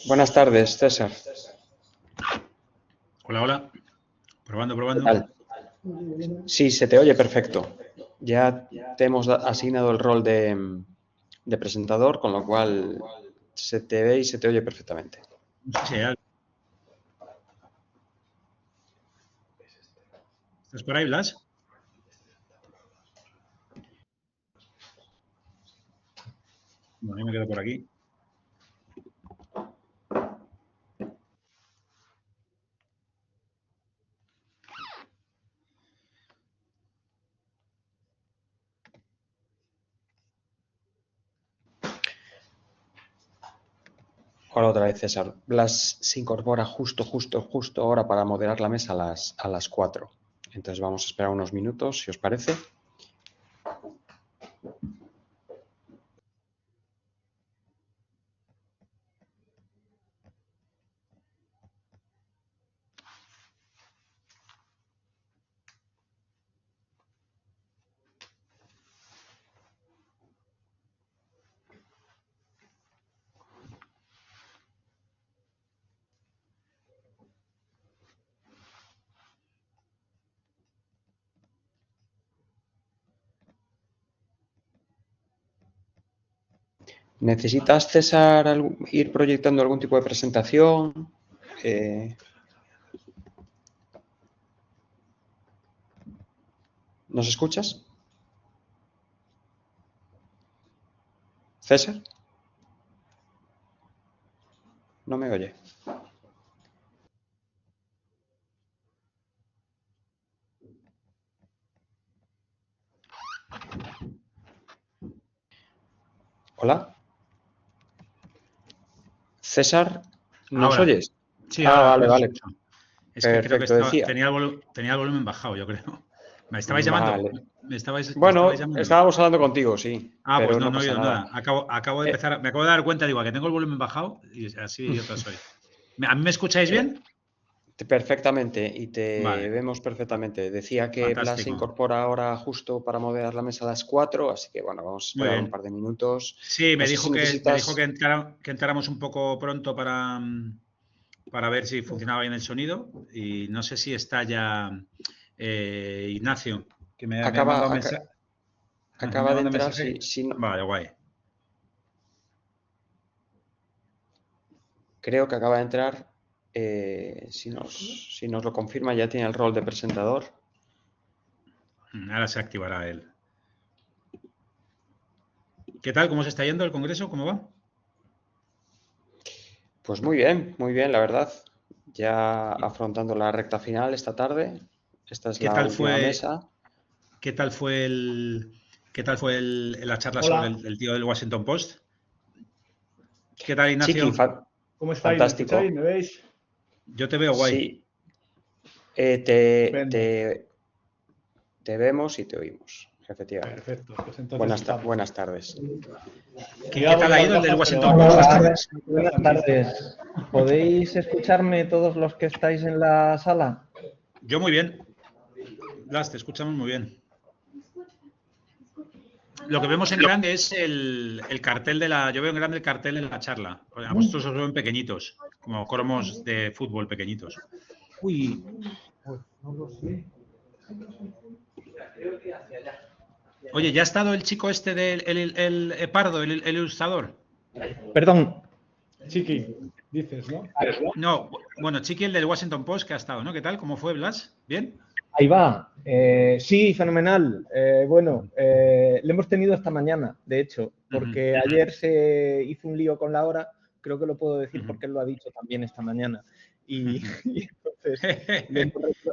Buenas tardes, César. Hola, hola. Probando, probando. ¿Qué tal? Sí, se te oye perfecto. Ya te hemos asignado el rol de presentador, con lo cual se te ve y se te oye perfectamente. No sé si hay algo. ¿Estás por ahí, Blas? Bueno, yo me quedo por aquí. Hola otra vez, César. Blas se incorpora justo ahora para moderar la mesa a las 4. Entonces vamos a esperar unos minutos, si os parece. ¿Necesitas, César, ir proyectando algún tipo de presentación? ¿Nos escuchas? ¿César? No me oye. ¿Hola? César, ¿nos Ahora. oyes? Sí, ahora Vale, os vale. escucho. Es que creo que Perfecto, decía. tenía el volumen bajado, yo creo. ¿Me estabais llamando? Vale. ¿Me estabais Bueno, llamando? estábamos hablando contigo, sí, Ah, pues pero no, no no he pasa oído nada. nada. Acabo de empezar, me acabo de dar cuenta, digo, que tengo el volumen bajado y así yo te soy. ¿A mí me escucháis bien? Perfectamente, y te Vale, vemos perfectamente. Decía que Blas se fantástico. incorpora ahora justo para moderar la mesa a las 4, así que bueno, vamos a Muy esperar un bien. par de minutos. Sí, No me sé dijo si que necesitas... entráramos un poco pronto para ver si funcionaba bien el sonido y no sé si está ya Ignacio, que me ha Acaba, mandado aca- mensaje. Me acaba ha de mandado entrar, mensaje. Vale, guay. creo que acaba de entrar. Si nos lo confirma, ya tiene el rol de presentador. Ahora se activará él. ¿Qué tal? ¿Cómo se está yendo el congreso? ¿Cómo va? Pues muy bien, la verdad. Ya afrontando la recta final esta tarde. Esta es ¿Qué la tal última fue, mesa. qué tal fue la charla sobre Hola, el tío del Washington Post? ¿Qué tal, Chiqui, Ignacio? ¿cómo estáis? ¿Me fantástico. escucháis? ¿Me veis? Yo te veo guay. Sí, te, Estupendo. te, te vemos y te oímos, efectivamente. Perfecto, pues entonces estamos. Buenas tardes. Me voy ¿Qué a tal poner ha las ido el del gafas, pero Washington vamos, Post? Buenas tardes. ¿Podéis escucharme todos los que estáis en la sala? Yo muy bien. Blas, te escuchamos muy bien. Lo que vemos en grande es el cartel de la. Yo veo en grande el cartel de la charla. A vosotros os ven pequeñitos, como cromos de fútbol pequeñitos. Uy, Pues no lo sé. oye, ¿ya ha estado el chico este del el Pardo, el ilustrador? Perdón. Chiqui, dices, ¿no? No, bueno, Chiqui, el del Washington Post, que ha estado, ¿no? ¿Qué tal? ¿Cómo fue, Blas? ¿Bien? Ahí va. Sí, fenomenal. Le hemos tenido esta mañana, de hecho, porque ayer se hizo un lío con la hora. Creo que lo puedo decir porque él lo ha dicho también esta mañana. Y entonces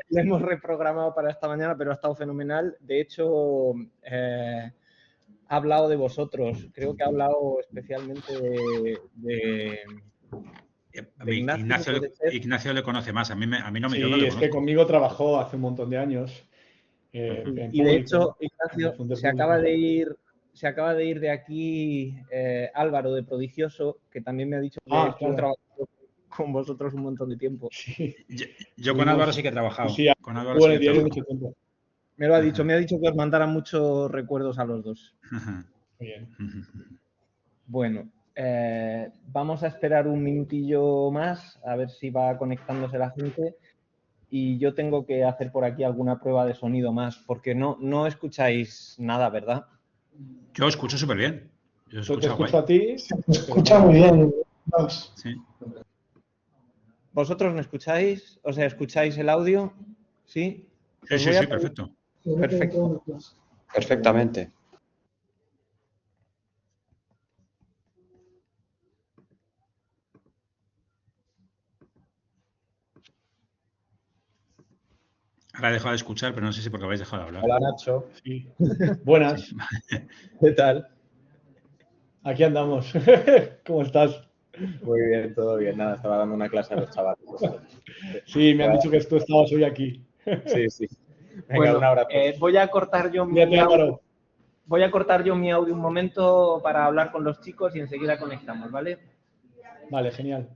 le hemos reprogramado para esta mañana, pero ha estado fenomenal. De hecho, ha hablado de vosotros. Creo que ha hablado especialmente de Ignacio, puede ser. Ignacio le conoce más. Yo no Sí, le es que conozco. conmigo trabajó hace un montón de años en Y de público, hecho, en el Ignacio, Funde se acaba Público. de ir de aquí Álvaro de Prodigioso, que también me ha dicho que estuvo Claro. trabajando con vosotros un montón de tiempo. Sí, Yo con Álvaro sí que he trabajado. Sí, Con Álvaro estuvo sí en que el he diario trabajado. mucho tiempo. Me ha dicho que os mandara muchos recuerdos a los dos. Bien. Bueno, vamos a esperar un minutillo más a ver si va conectándose la gente. Y yo tengo que hacer por aquí alguna prueba de sonido más, porque no escucháis nada, ¿verdad? Yo escucho súper bien. Yo Yo te escucho escucho guay. a ti. Se escucha muy bien. Sí. ¿Vosotros me escucháis? O sea, ¿escucháis el audio? ¿Sí? Sí, Os sí, voy a- sí, perfecto. Perfecto. Perfectamente. Ahora he dejado de escuchar, pero no sé si porque habéis dejado de hablar. Hola, Nacho. Sí. Buenas. Sí. ¿Qué tal? Aquí andamos. ¿Cómo estás? Muy bien, todo bien. Nada, estaba dando una clase a los chavales. Sí, me han dicho que tú estabas hoy aquí. Sí, sí. Venga, Bueno, un abrazo. voy a cortar yo mi Cuídate, audio. Álvaro. Voy a cortar yo mi audio un momento para hablar con los chicos y enseguida conectamos, ¿vale? Vale, genial.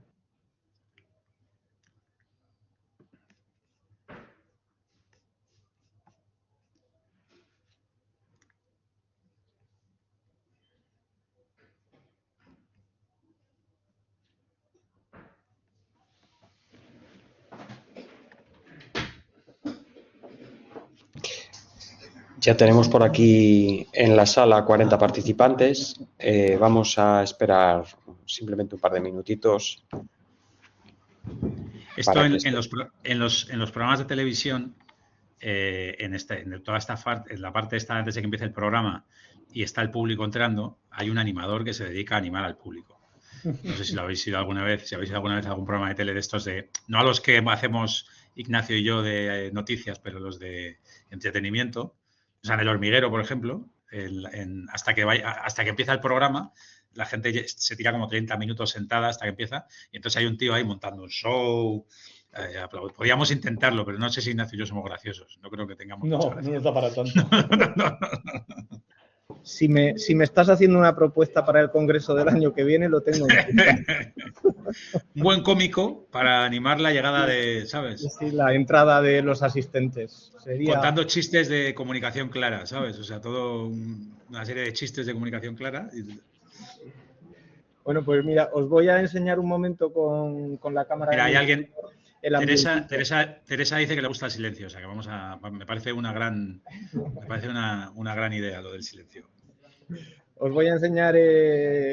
Ya tenemos por aquí en la sala 40 participantes. Vamos a esperar simplemente un par de minutitos. Esto Para que en los programas de televisión, en toda esta parte, en la parte esta antes de que empiece el programa y está el público entrando, hay un animador que se dedica a animar al público. No sé si lo habéis ido alguna vez, si habéis ido alguna vez a algún programa de tele de estos no a los que hacemos Ignacio y yo de noticias, pero los de entretenimiento. O sea, en El Hormiguero, por ejemplo, hasta que empieza el programa, la gente se tira como 30 minutos sentada hasta que empieza, y entonces hay un tío ahí montando un show. Podríamos intentarlo, pero no sé si Ignacio y yo somos graciosos. No creo que tengamos mucha No, gracia. no nos da para tanto. Si me estás haciendo una propuesta para el congreso del año que viene, lo tengo en cuenta. Un buen cómico para animar la llegada de, ¿sabes? Sí, la entrada de los asistentes. Sería... Contando chistes de comunicación clara, ¿sabes? O sea, una serie de chistes de comunicación clara. Bueno, pues mira, os voy a enseñar un momento con la cámara. Mira, hay alguien. El Teresa dice que le gusta el silencio, o sea que me parece una gran idea lo del silencio. Os voy a enseñar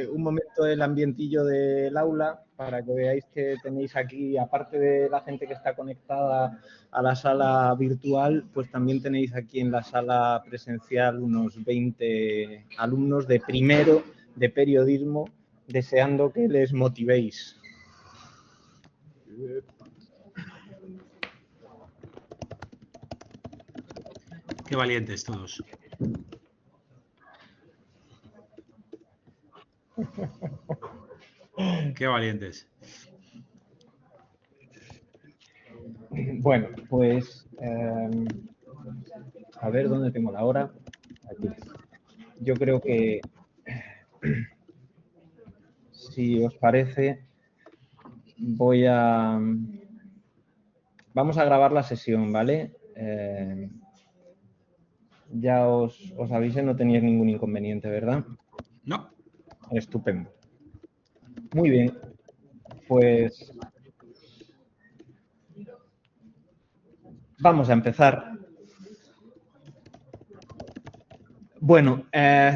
un momento el ambientillo del aula para que veáis que tenéis aquí, aparte de la gente que está conectada a la sala virtual, pues también tenéis aquí en la sala presencial unos 20 alumnos de primero de periodismo deseando que les motivéis. Qué valientes todos. Qué valientes. Bueno, pues a ver dónde tengo la hora. Aquí. Yo creo que si os parece, vamos a grabar la sesión, ¿vale? Ya os avisé, no teníais ningún inconveniente, ¿verdad? No. Estupendo. Muy bien. Pues vamos a empezar. Bueno,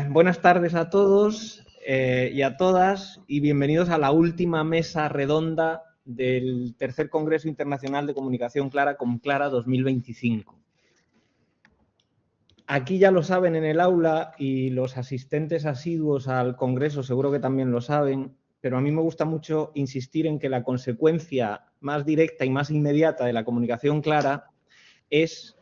buenas tardes a todos y a todas y bienvenidos a la última mesa redonda del tercer Congreso Internacional de Comunicación Clara con Clara 2025. Aquí ya lo saben en el aula y los asistentes asiduos al Congreso seguro que también lo saben, pero a mí me gusta mucho insistir en que la consecuencia más directa y más inmediata de la comunicación clara es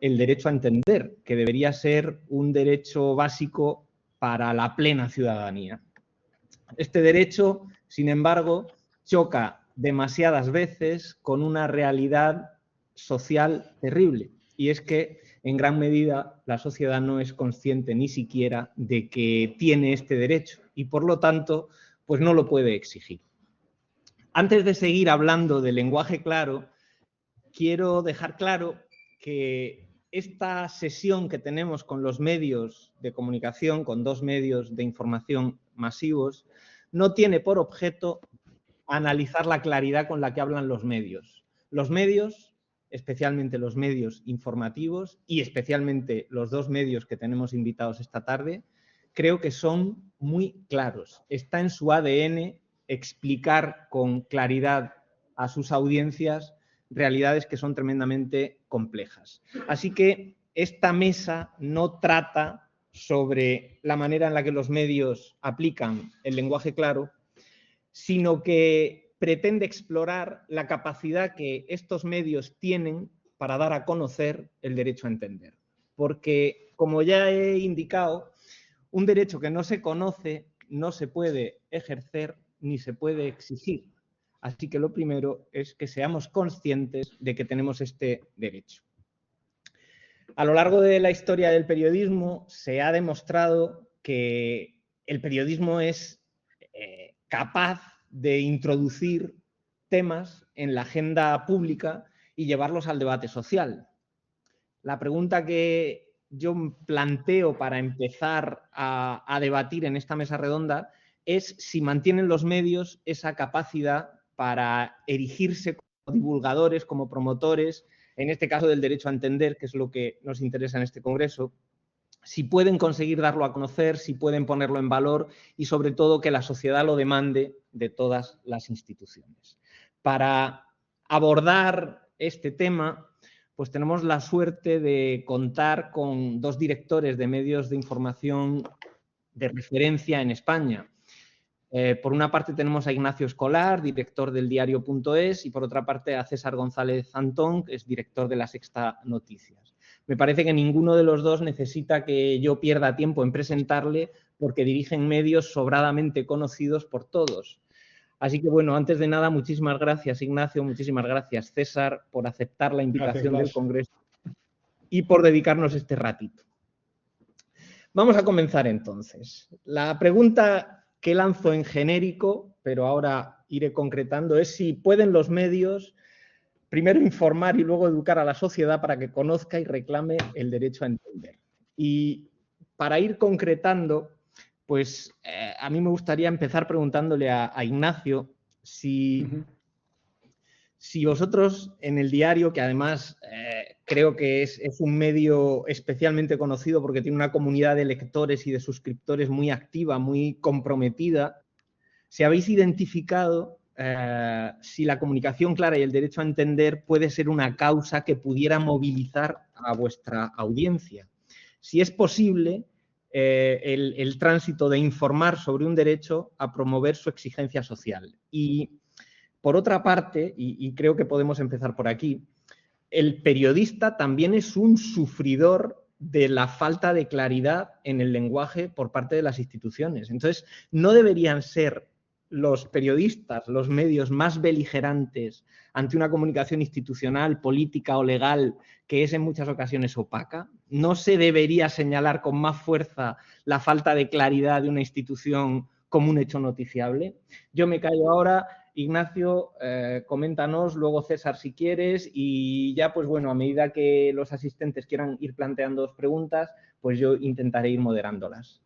el derecho a entender, que debería ser un derecho básico para la plena ciudadanía. Este derecho, sin embargo, choca demasiadas veces con una realidad social terrible, y es que en gran medida la sociedad no es consciente ni siquiera de que tiene este derecho y por lo tanto pues no lo puede exigir. Antes de seguir hablando del lenguaje claro, quiero dejar claro que esta sesión que tenemos con los medios de comunicación, con 2 medios de información masivos, no tiene por objeto analizar la claridad con la que hablan los medios. Los medios, especialmente los medios informativos y especialmente los 2 medios que tenemos invitados esta tarde, creo que son muy claros. Está en su ADN explicar con claridad a sus audiencias realidades que son tremendamente complejas. Así que esta mesa no trata sobre la manera en la que los medios aplican el lenguaje claro, sino que pretende explorar la capacidad que estos medios tienen para dar a conocer el derecho a entender. Porque, como ya he indicado, un derecho que no se conoce no se puede ejercer ni se puede exigir. Así que lo primero es que seamos conscientes de que tenemos este derecho. A lo largo de la historia del periodismo se ha demostrado que el periodismo es capaz de introducir temas en la agenda pública y llevarlos al debate social. La pregunta que yo planteo para empezar a debatir en esta mesa redonda es si mantienen los medios esa capacidad para erigirse como divulgadores, como promotores, en este caso del derecho a entender, que es lo que nos interesa en este congreso, si pueden conseguir darlo a conocer, si pueden ponerlo en valor y, sobre todo, que la sociedad lo demande de todas las instituciones. Para abordar este tema, pues tenemos la suerte de contar con 2 directores de medios de información de referencia en España. Por una parte tenemos a Ignacio Escolar, director del diario.es, y por otra parte a César González Antón, que es director de La Sexta Noticias. Me parece que ninguno de los 2 necesita que yo pierda tiempo en presentarle porque dirigen medios sobradamente conocidos por todos. Así que, bueno, antes de nada, muchísimas gracias, Ignacio, muchísimas gracias, César, por aceptar la invitación del Congreso y por dedicarnos este ratito. Vamos a comenzar entonces. La pregunta que lanzo en genérico, pero ahora iré concretando, es si pueden los medios primero informar y luego educar a la sociedad para que conozca y reclame el derecho a entender. Y para ir concretando, pues a mí me gustaría empezar preguntándole a Ignacio si vosotros en el diario, que además creo que es un medio especialmente conocido porque tiene una comunidad de lectores y de suscriptores muy activa, muy comprometida, si habéis identificado si la comunicación clara y el derecho a entender puede ser una causa que pudiera movilizar a vuestra audiencia. Si es posible el tránsito de informar sobre un derecho a promover su exigencia social. Y por otra parte, y creo que podemos empezar por aquí, el periodista también es un sufridor de la falta de claridad en el lenguaje por parte de las instituciones. Entonces, no deberían ser los periodistas, los medios más beligerantes ante una comunicación institucional, política o legal que es en muchas ocasiones opaca. No se debería señalar con más fuerza la falta de claridad de una institución como un hecho noticiable. Yo me callo ahora. Ignacio, coméntanos, luego César si quieres, y ya pues bueno, a medida que los asistentes quieran ir planteando preguntas, pues yo intentaré ir moderándolas.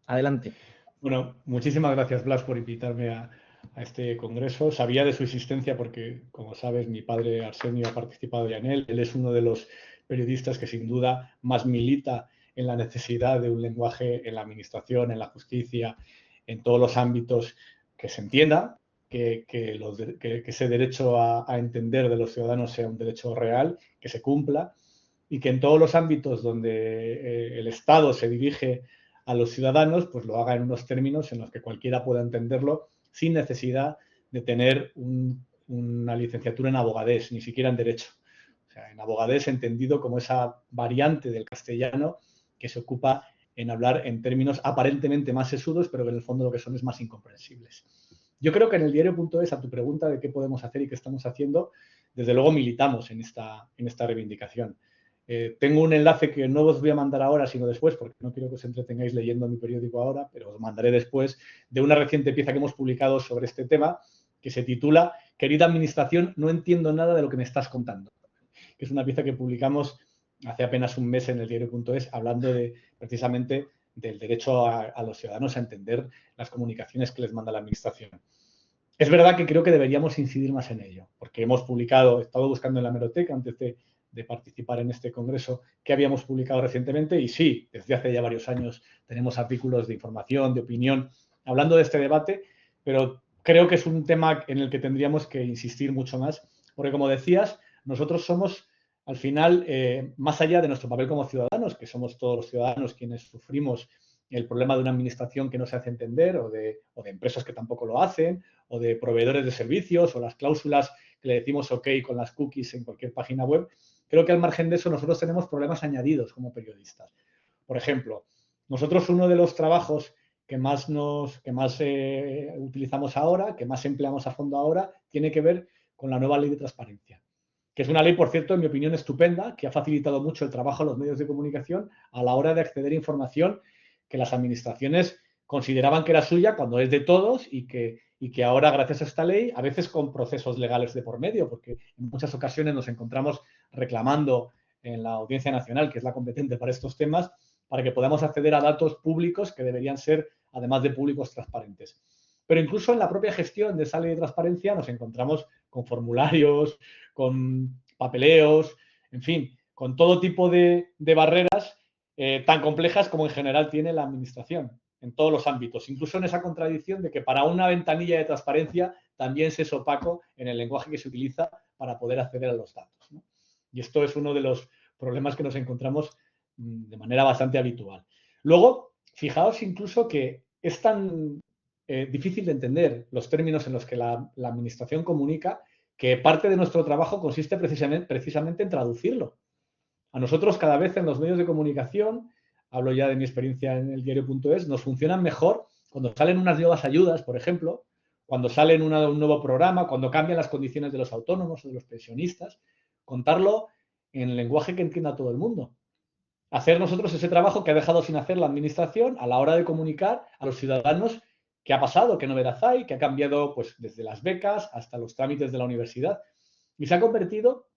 Adelante. Bueno, muchísimas gracias, Blas, por invitarme a este congreso. Sabía de su existencia porque, como sabes, mi padre Arsenio ha participado ya en él. Él es uno de los periodistas que sin duda más milita en la necesidad de un lenguaje en la administración, en la justicia, en todos los ámbitos que se entienda, que ese derecho a entender de los ciudadanos sea un derecho real, que se cumpla, y que en todos los ámbitos donde el Estado se dirige a los ciudadanos, pues lo haga en unos términos en los que cualquiera pueda entenderlo sin necesidad de tener una licenciatura en abogadés, ni siquiera en derecho. O sea, en abogadés entendido como esa variante del castellano que se ocupa en hablar en términos aparentemente más sesudos, pero que en el fondo lo que son es más incomprensibles. Yo creo que en el diario.es, a tu pregunta de qué podemos hacer y qué estamos haciendo, desde luego militamos en esta reivindicación. Tengo un enlace que no os voy a mandar ahora, sino después, porque no quiero que os entretengáis leyendo mi periódico ahora, pero os mandaré después, de una reciente pieza que hemos publicado sobre este tema, que se titula Querida Administración, no entiendo nada de lo que me estás contando. Que es una pieza que publicamos hace apenas un mes en el diario.es hablando precisamente del derecho a los ciudadanos a entender las comunicaciones que les manda la Administración. Es verdad que creo que deberíamos incidir más en ello, porque hemos publicado, he estado buscando en la hemeroteca antes de participar en este congreso, que habíamos publicado recientemente, y sí, desde hace ya varios años tenemos artículos de información, de opinión, hablando de este debate, pero creo que es un tema en el que tendríamos que insistir mucho más, porque como decías, nosotros somos, al final, más allá de nuestro papel como ciudadanos, que somos todos los ciudadanos quienes sufrimos el problema de una administración que no se hace entender, o de empresas que tampoco lo hacen, o de proveedores de servicios, o las cláusulas que le decimos OK con las cookies en cualquier página web. Creo que al margen de eso nosotros tenemos problemas añadidos como periodistas. Por ejemplo, nosotros uno de los trabajos que más utilizamos ahora, que más empleamos a fondo ahora, tiene que ver con la nueva ley de transparencia, que es una ley, por cierto, en mi opinión, estupenda, que ha facilitado mucho el trabajo a los medios de comunicación a la hora de acceder a información que las administraciones consideraban que era suya cuando es de todos y que ahora, gracias a esta ley, a veces con procesos legales de por medio, porque en muchas ocasiones nos encontramos reclamando en la Audiencia Nacional, que es la competente para estos temas, para que podamos acceder a datos públicos que deberían ser, además de públicos, transparentes. Pero incluso en la propia gestión de esa ley de transparencia nos encontramos con formularios, con papeleos, en fin, con todo tipo de barreras tan complejas como en general tiene la administración en todos los ámbitos, incluso en esa contradicción de que para una ventanilla de transparencia también se es opaco en el lenguaje que se utiliza para poder acceder a los datos, ¿no? Y esto es uno de los problemas que nos encontramos de manera bastante habitual. Luego, fijaos incluso que es tan difícil de entender los términos en los que la administración comunica, que parte de nuestro trabajo consiste precisamente en traducirlo. A nosotros cada vez en los medios de comunicación, hablo ya de mi experiencia en el diario.es, nos funcionan mejor cuando salen unas nuevas ayudas, por ejemplo, cuando sale un nuevo programa, cuando cambian las condiciones de los autónomos o de los pensionistas, contarlo en el lenguaje que entienda todo el mundo. Hacer nosotros ese trabajo que ha dejado sin hacer la administración a la hora de comunicar a los ciudadanos qué ha pasado, qué novedad hay, qué ha cambiado pues, desde las becas hasta los trámites de la universidad. Y se ha convertido,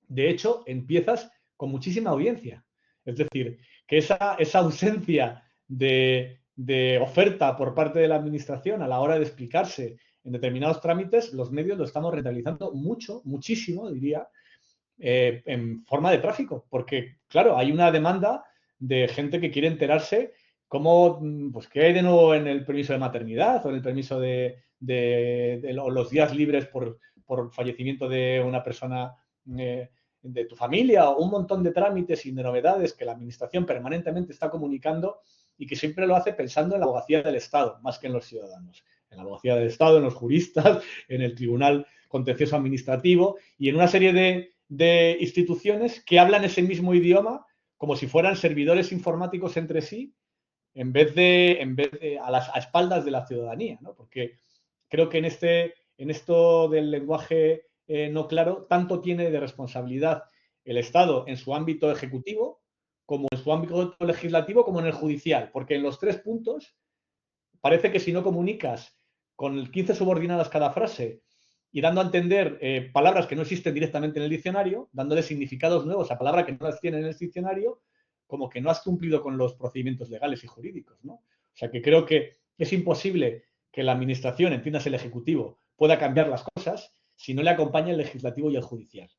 de hecho, en piezas con muchísima audiencia. Es decir, que esa ausencia de oferta por parte de la administración a la hora de explicarse en determinados trámites, los medios lo estamos rentabilizando muchísimo, diría, en forma de tráfico. Porque, claro, hay una demanda de gente que quiere enterarse cómo, pues, qué hay de nuevo en el permiso de maternidad o en el permiso de los días libres por fallecimiento de una persona de tu familia, o un montón de trámites y de novedades que la administración permanentemente está comunicando y que siempre lo hace pensando en la abogacía del Estado, más que en los ciudadanos. En la abogacía del Estado, en los juristas, en el Tribunal Contencioso Administrativo y en una serie de instituciones que hablan ese mismo idioma como si fueran servidores informáticos entre sí, en vez de a espaldas de la ciudadanía, ¿no? Porque creo que en esto del lenguaje no claro, tanto tiene de responsabilidad el Estado en su ámbito ejecutivo, como en su ámbito legislativo, como en el judicial, porque en los tres puntos parece que si no comunicas con 15 subordinadas cada frase y dando a entender palabras que no existen directamente en el diccionario, dándole significados nuevos a palabras que no las tienen en el diccionario, como que no has cumplido con los procedimientos legales y jurídicos, ¿no? O sea que creo que es imposible que la administración, entiendas el ejecutivo, pueda cambiar las cosas si no le acompaña el legislativo y el judicial.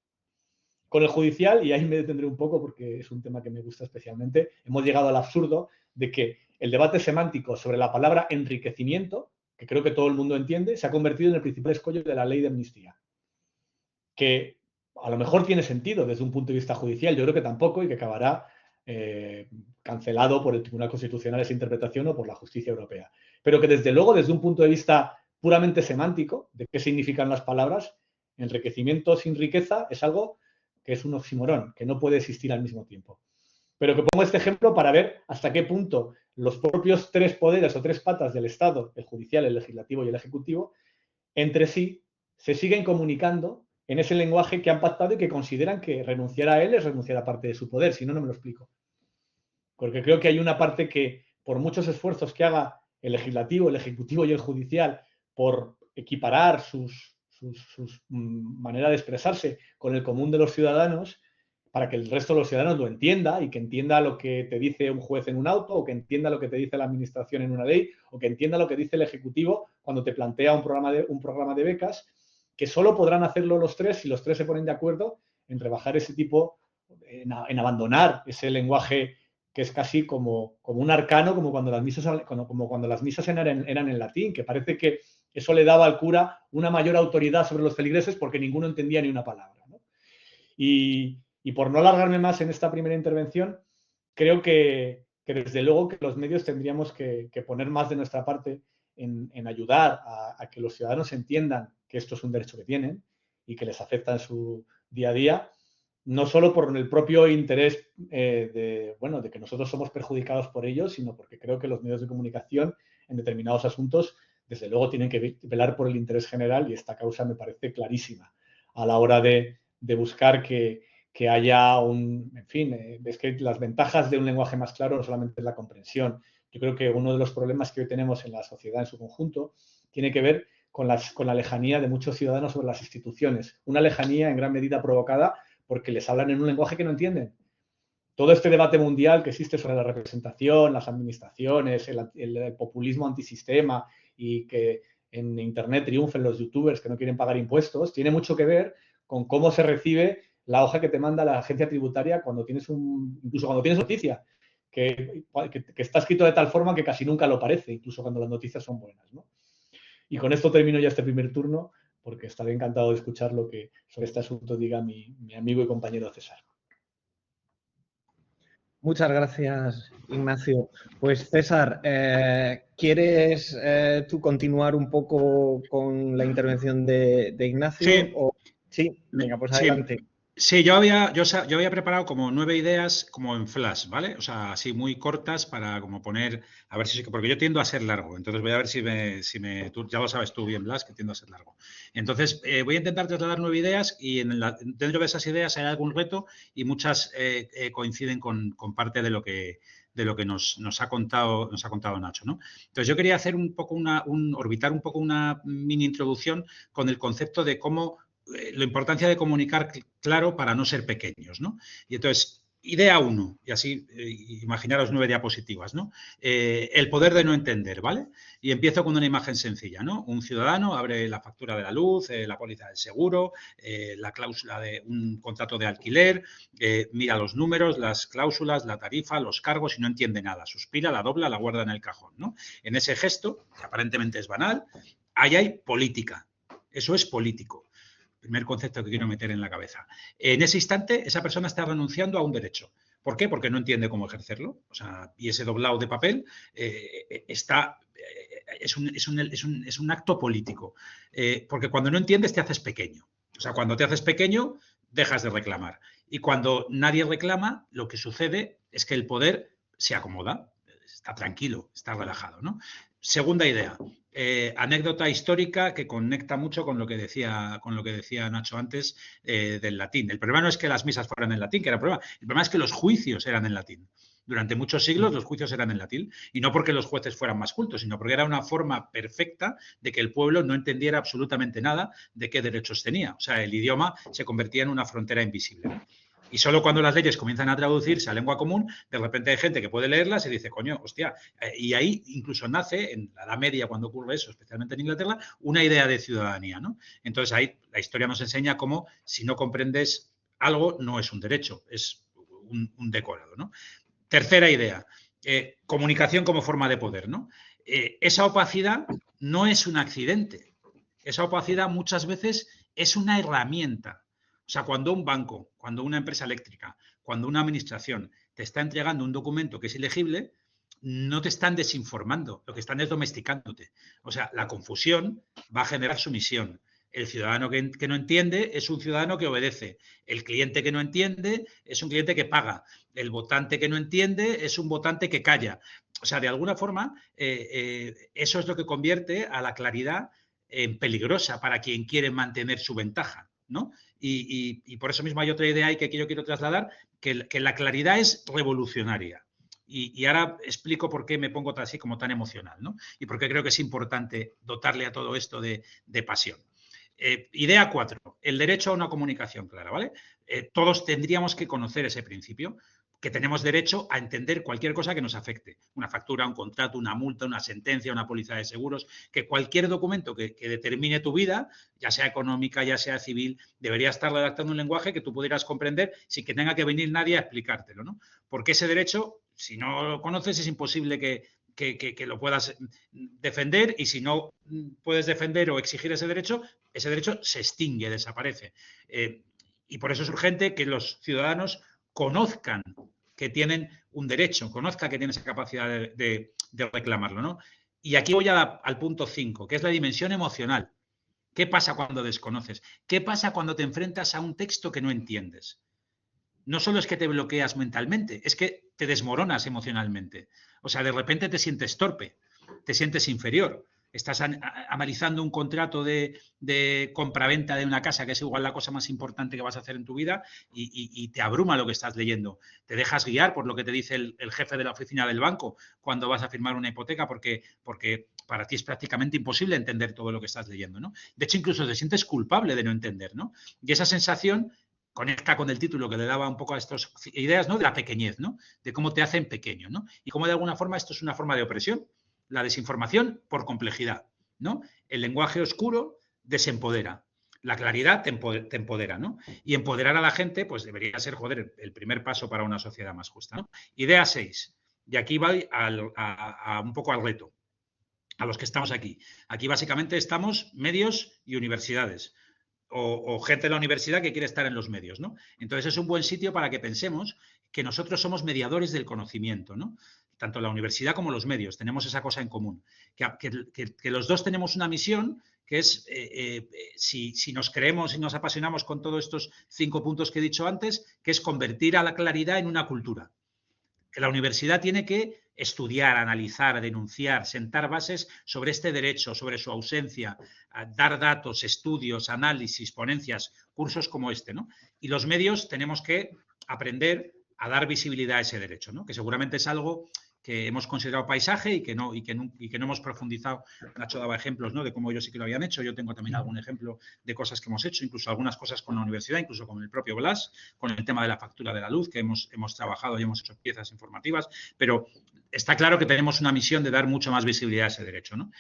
Con el judicial, y ahí me detendré un poco porque es un tema que me gusta especialmente, hemos llegado al absurdo de que el debate semántico sobre la palabra enriquecimiento, que creo que todo el mundo entiende, se ha convertido en el principal escollo de la ley de amnistía. Que a lo mejor tiene sentido desde un punto de vista judicial, yo creo que tampoco, y que acabará cancelado por el Tribunal Constitucional esa interpretación o por la justicia europea. Pero que desde luego, desde un punto de vista puramente semántico, de qué significan las palabras, enriquecimiento sin riqueza es algo que es un oxímoron, que no puede existir al mismo tiempo. Pero que pongo este ejemplo para ver hasta qué punto los propios tres poderes o tres patas del Estado, el judicial, el legislativo y el ejecutivo, entre sí se siguen comunicando en ese lenguaje que han pactado y que consideran que renunciar a él es renunciar a parte de su poder, si no, no me lo explico. Porque creo que hay una parte que, por muchos esfuerzos que haga el legislativo, el ejecutivo y el judicial por equiparar sus maneras de expresarse con el común de los ciudadanos, para que el resto de los ciudadanos lo entienda y que entienda lo que te dice un juez en un auto, o que entienda lo que te dice la administración en una ley, o que entienda lo que dice el Ejecutivo cuando te plantea un programa de becas, que solo podrán hacerlo los tres si los tres se ponen de acuerdo en rebajar ese tipo, en abandonar ese lenguaje que es casi como un arcano, como cuando las misas eran en latín, que parece que eso le daba al cura una mayor autoridad sobre los feligreses porque ninguno entendía ni una palabra, ¿no? Y por no alargarme más en esta primera intervención, creo que desde luego que los medios tendríamos que poner más de nuestra parte en ayudar a que los ciudadanos entiendan que esto es un derecho que tienen y que les afecta en su día a día, no solo por el propio interés de que nosotros somos perjudicados por ello, sino porque creo que los medios de comunicación en determinados asuntos, desde luego, tienen que velar por el interés general, y esta causa me parece clarísima a la hora de buscar que haya en fin, es que las ventajas de un lenguaje más claro no solamente es la comprensión. Yo creo que uno de los problemas que hoy tenemos en la sociedad en su conjunto tiene que ver con la lejanía de muchos ciudadanos sobre las instituciones. Una lejanía en gran medida provocada porque les hablan en un lenguaje que no entienden. Todo este debate mundial que existe sobre la representación, las administraciones, el populismo antisistema, y que en Internet triunfen los youtubers que no quieren pagar impuestos, tiene mucho que ver con cómo se recibe la hoja que te manda la agencia tributaria cuando tienes incluso cuando tienes noticia, que está escrito de tal forma que casi nunca lo parece, incluso cuando las noticias son buenas, ¿no? Y con esto termino ya este primer turno, porque estaré encantado de escuchar lo que sobre este asunto diga mi amigo y compañero César. Muchas gracias, Ignacio. Pues César, ¿quieres tú continuar un poco con la intervención de Ignacio? Sí. Sí, venga, pues adelante. Sí, yo había preparado como 9 ideas como en flash, ¿vale? O sea, así muy cortas para como poner, a ver si, porque yo tiendo a ser largo, entonces voy a ver si tú, ya lo sabes tú bien, Blas, que tiendo a ser largo. Entonces, voy a intentar trasladar 9 ideas y dentro de esas ideas hay algún reto y muchas coinciden con parte de lo que nos ha contado Nacho, ¿no? Entonces, yo quería hacer orbitar un poco una mini introducción con el concepto de cómo la importancia de comunicar claro para no ser pequeños, ¿no? Y entonces, idea 1, y así imaginaros 9 diapositivas, ¿no? El poder de no entender, ¿vale? Y empiezo con una imagen sencilla, ¿no? Un ciudadano abre la factura de la luz, la póliza del seguro, la cláusula de un contrato de alquiler, mira los números, las cláusulas, la tarifa, los cargos y no entiende nada. Suspira, la dobla, la guarda en el cajón, ¿no? En ese gesto, que aparentemente es banal, ahí hay política. Eso es político. Primer concepto que quiero meter en la cabeza. En ese instante, esa persona está renunciando a un derecho. ¿Por qué? Porque no entiende cómo ejercerlo. O sea, y ese doblado de papel es un acto político. Porque cuando no entiendes, te haces pequeño. O sea, cuando te haces pequeño, dejas de reclamar. Y cuando nadie reclama, lo que sucede es que el poder se acomoda, está tranquilo, está relajado, ¿no? Segunda idea. Anécdota histórica que conecta mucho con lo que decía Nacho antes del latín. El problema no es que las misas fueran en latín, que era el problema. El problema es que los juicios eran en latín. Durante muchos siglos los juicios eran en latín, y no porque los jueces fueran más cultos, sino porque era una forma perfecta de que el pueblo no entendiera absolutamente nada de qué derechos tenía. O sea, el idioma se convertía en una frontera invisible. Y solo cuando las leyes comienzan a traducirse a lengua común, de repente hay gente que puede leerlas y dice, coño, hostia. Y ahí incluso nace, en la Edad Media, cuando ocurre eso, especialmente en Inglaterra, una idea de ciudadanía, ¿no? Entonces ahí la historia nos enseña cómo si no comprendes algo no es un derecho, es un decorado, ¿no? Tercera idea, comunicación como forma de poder, ¿no? Esa opacidad no es un accidente. Esa opacidad muchas veces es una herramienta. O sea, cuando un banco, cuando una empresa eléctrica, cuando una administración te está entregando un documento que es ilegible, no te están desinformando, lo que están es domesticándote. O sea, la confusión va a generar sumisión. El ciudadano que no entiende es un ciudadano que obedece. El cliente que no entiende es un cliente que paga. El votante que no entiende es un votante que calla. O sea, de alguna forma, eso es lo que convierte a la claridad en peligrosa para quien quiere mantener su ventaja, ¿no? Y por eso mismo hay otra idea ahí que yo quiero trasladar, que la claridad es revolucionaria. Y ahora explico por qué me pongo así como tan emocional, ¿no? Y por qué creo que es importante dotarle a todo esto de pasión. Idea 4, el derecho a una comunicación clara, ¿vale? Todos tendríamos que conocer ese principio, que tenemos derecho a entender cualquier cosa que nos afecte. Una factura, un contrato, una multa, una sentencia, una póliza de seguros, que cualquier documento que determine tu vida, ya sea económica, ya sea civil, debería estar redactando un lenguaje que tú pudieras comprender sin que tenga que venir nadie a explicártelo, ¿no? Porque ese derecho, si no lo conoces, es imposible que lo puedas defender, y si no puedes defender o exigir ese derecho se extingue, desaparece. Y por eso es urgente que los ciudadanos conozcan que tienen un derecho, conozcan que tienen esa capacidad de reclamarlo, ¿no? Y aquí voy al punto 5, que es la dimensión emocional. ¿Qué pasa cuando desconoces? ¿Qué pasa cuando te enfrentas a un texto que no entiendes? No solo es que te bloqueas mentalmente, es que te desmoronas emocionalmente. O sea, de repente te sientes torpe, te sientes inferior. Estás analizando un contrato de compraventa de una casa, que es igual la cosa más importante que vas a hacer en tu vida, y te abruma lo que estás leyendo. Te dejas guiar por lo que te dice el jefe de la oficina del banco cuando vas a firmar una hipoteca, porque para ti es prácticamente imposible entender todo lo que estás leyendo, ¿no? De hecho, incluso te sientes culpable de no entender, ¿no? Y esa sensación conecta con el título que le daba un poco a estas ideas, ¿no? De la pequeñez, ¿no? De cómo te hacen pequeño, ¿no? Y cómo de alguna forma esto es una forma de opresión. La desinformación por complejidad, ¿no? El lenguaje oscuro desempodera. La claridad te empodera, ¿no? Y empoderar a la gente, pues debería ser, joder, el primer paso para una sociedad más justa, ¿no? Idea 6. Y aquí va un poco al reto, a los que estamos aquí. Aquí básicamente estamos medios y universidades. O gente de la universidad que quiere estar en los medios, ¿no? Entonces es un buen sitio para que pensemos que nosotros somos mediadores del conocimiento, ¿no? Tanto la universidad como los medios, tenemos esa cosa en común, que los dos tenemos una misión, que es, si nos creemos y nos apasionamos con todos estos 5 puntos que he dicho antes, que es convertir a la claridad en una cultura. La universidad tiene que estudiar, analizar, denunciar, sentar bases sobre este derecho, sobre su ausencia, dar datos, estudios, análisis, ponencias, cursos como este, ¿no? Y los medios tenemos que aprender a dar visibilidad a ese derecho, ¿no? Que seguramente es algo que hemos considerado paisaje y que no hemos profundizado. Nacho daba ejemplos, ¿no? De cómo ellos sí que lo habían hecho. Yo tengo también algún ejemplo de cosas que hemos hecho, incluso algunas cosas con la universidad, incluso con el propio Blas, con el tema de la factura de la luz, que hemos trabajado y hemos hecho piezas informativas. Pero está claro que tenemos una misión de dar mucho más visibilidad a ese derecho, ¿no?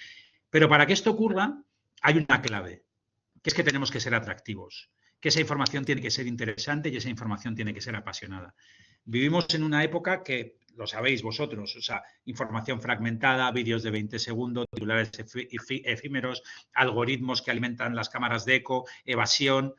Pero para que esto ocurra, hay una clave, que es que tenemos que ser atractivos, que esa información tiene que ser interesante y esa información tiene que ser apasionada. Vivimos en una época que, lo sabéis vosotros, o sea, información fragmentada, vídeos de 20 segundos, titulares efímeros, algoritmos que alimentan las cámaras de eco, evasión.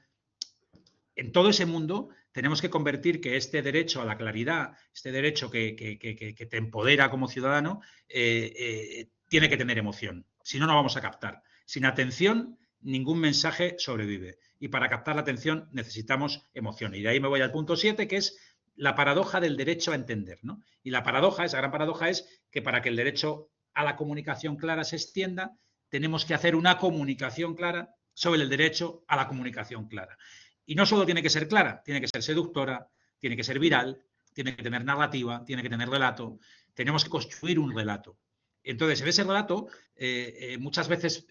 En todo ese mundo tenemos que convertir que este derecho a la claridad, este derecho que te empodera como ciudadano, tiene que tener emoción. Si no, no vamos a captar. Sin atención, ningún mensaje sobrevive. Y para captar la atención necesitamos emoción. Y de ahí me voy al punto 7, que es la paradoja del derecho a entender, ¿no? Y la paradoja, esa gran paradoja, es que para que el derecho a la comunicación clara se extienda, tenemos que hacer una comunicación clara sobre el derecho a la comunicación clara. Y no solo tiene que ser clara, tiene que ser seductora, tiene que ser viral, tiene que tener narrativa, tiene que tener relato. Tenemos que construir un relato. Entonces, en ese relato, muchas veces,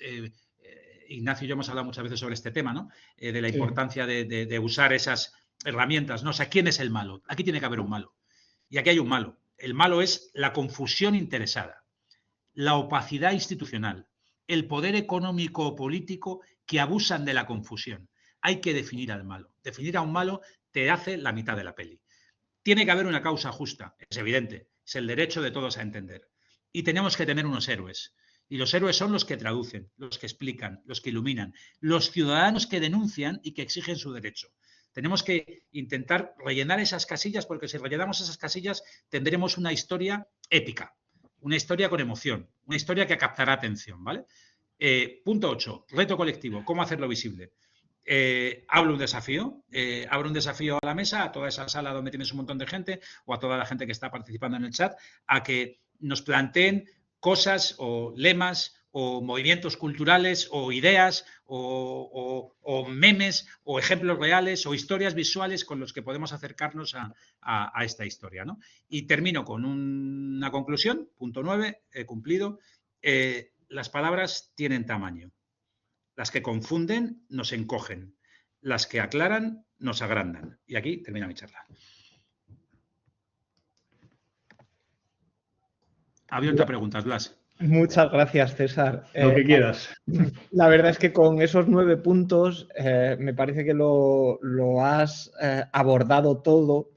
Ignacio y yo hemos hablado muchas veces sobre este tema, ¿no? De la importancia de usar esas herramientas, ¿no? O sea, ¿quién es el malo? Aquí tiene que haber un malo. Y aquí hay un malo. El malo es la confusión interesada, la opacidad institucional, el poder económico o político que abusan de la confusión. Hay que definir al malo. Definir a un malo te hace la mitad de la peli. Tiene que haber una causa justa, es evidente. Es el derecho de todos a entender. Y tenemos que tener unos héroes. Y los héroes son los que traducen, los que explican, los que iluminan, los ciudadanos que denuncian y que exigen su derecho. Tenemos que intentar rellenar esas casillas, porque si rellenamos esas casillas tendremos una historia épica, una historia con emoción, una historia que captará atención, ¿vale? Punto 8, reto colectivo, ¿cómo hacerlo visible? Abro un desafío a la mesa, a toda esa sala donde tienes un montón de gente o a toda la gente que está participando en el chat, a que nos planteen cosas o lemas o movimientos culturales o ideas o memes o ejemplos reales o historias visuales con los que podemos acercarnos a esta historia, ¿no? Y termino con una conclusión, punto 9, he cumplido. Las palabras tienen tamaño. Las que confunden nos encogen. Las que aclaran nos agrandan. Y aquí termina mi charla. ¿Ha abierto preguntas, Blas? Muchas gracias, César. Lo que quieras. La verdad es que con esos 9 puntos me parece que lo has abordado todo.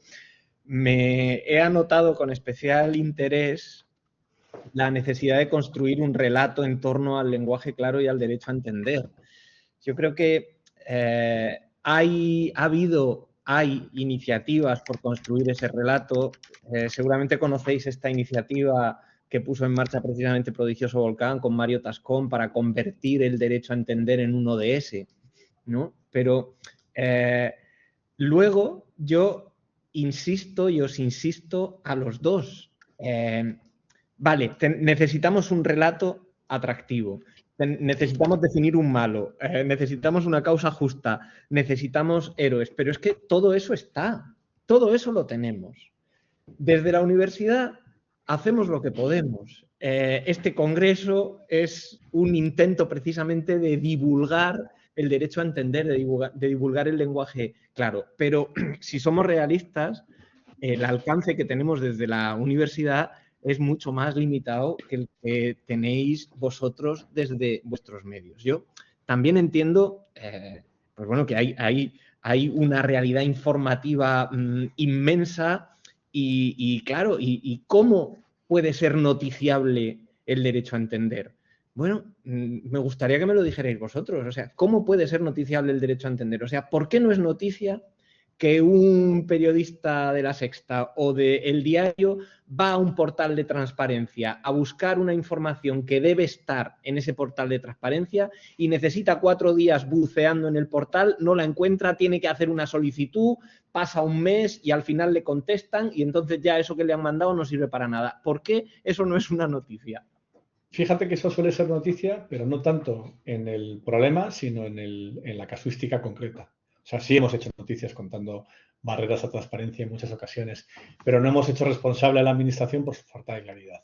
Me he anotado con especial interés la necesidad de construir un relato en torno al lenguaje claro y al derecho a entender. Yo creo que hay iniciativas por construir ese relato. Seguramente conocéis esta iniciativa que puso en marcha precisamente Prodigioso Volcán con Mario Tascón para convertir el derecho a entender en un ODS, ¿no? Pero luego yo insisto y os insisto a los dos. Vale, necesitamos un relato atractivo. Necesitamos definir un malo, necesitamos una causa justa, necesitamos héroes, pero es que todo eso está, todo eso lo tenemos. Desde la universidad hacemos lo que podemos. Este congreso es un intento precisamente de divulgar el derecho a entender, de divulgar el lenguaje claro, pero si somos realistas, el alcance que tenemos desde la universidad es mucho más limitado que el que tenéis vosotros desde vuestros medios. Yo también entiendo pues bueno, que hay una realidad informativa inmensa y claro, y cómo puede ser noticiable el derecho a entender. Bueno, me gustaría que me lo dijerais vosotros. O sea, ¿cómo puede ser noticiable el derecho a entender? O sea, ¿por qué no es noticia que un periodista de La Sexta o de El Diario va a un portal de transparencia a buscar una información que debe estar en ese portal de transparencia y necesita 4 días buceando en el portal, no la encuentra, tiene que hacer una solicitud, pasa un mes y al final le contestan y entonces ya eso que le han mandado no sirve para nada? ¿Por qué eso no es una noticia? Fíjate que eso suele ser noticia, pero no tanto en el problema, sino en la casuística concreta. O sea, sí hemos hecho noticias contando barreras a transparencia en muchas ocasiones, pero no hemos hecho responsable a la administración por su falta de claridad.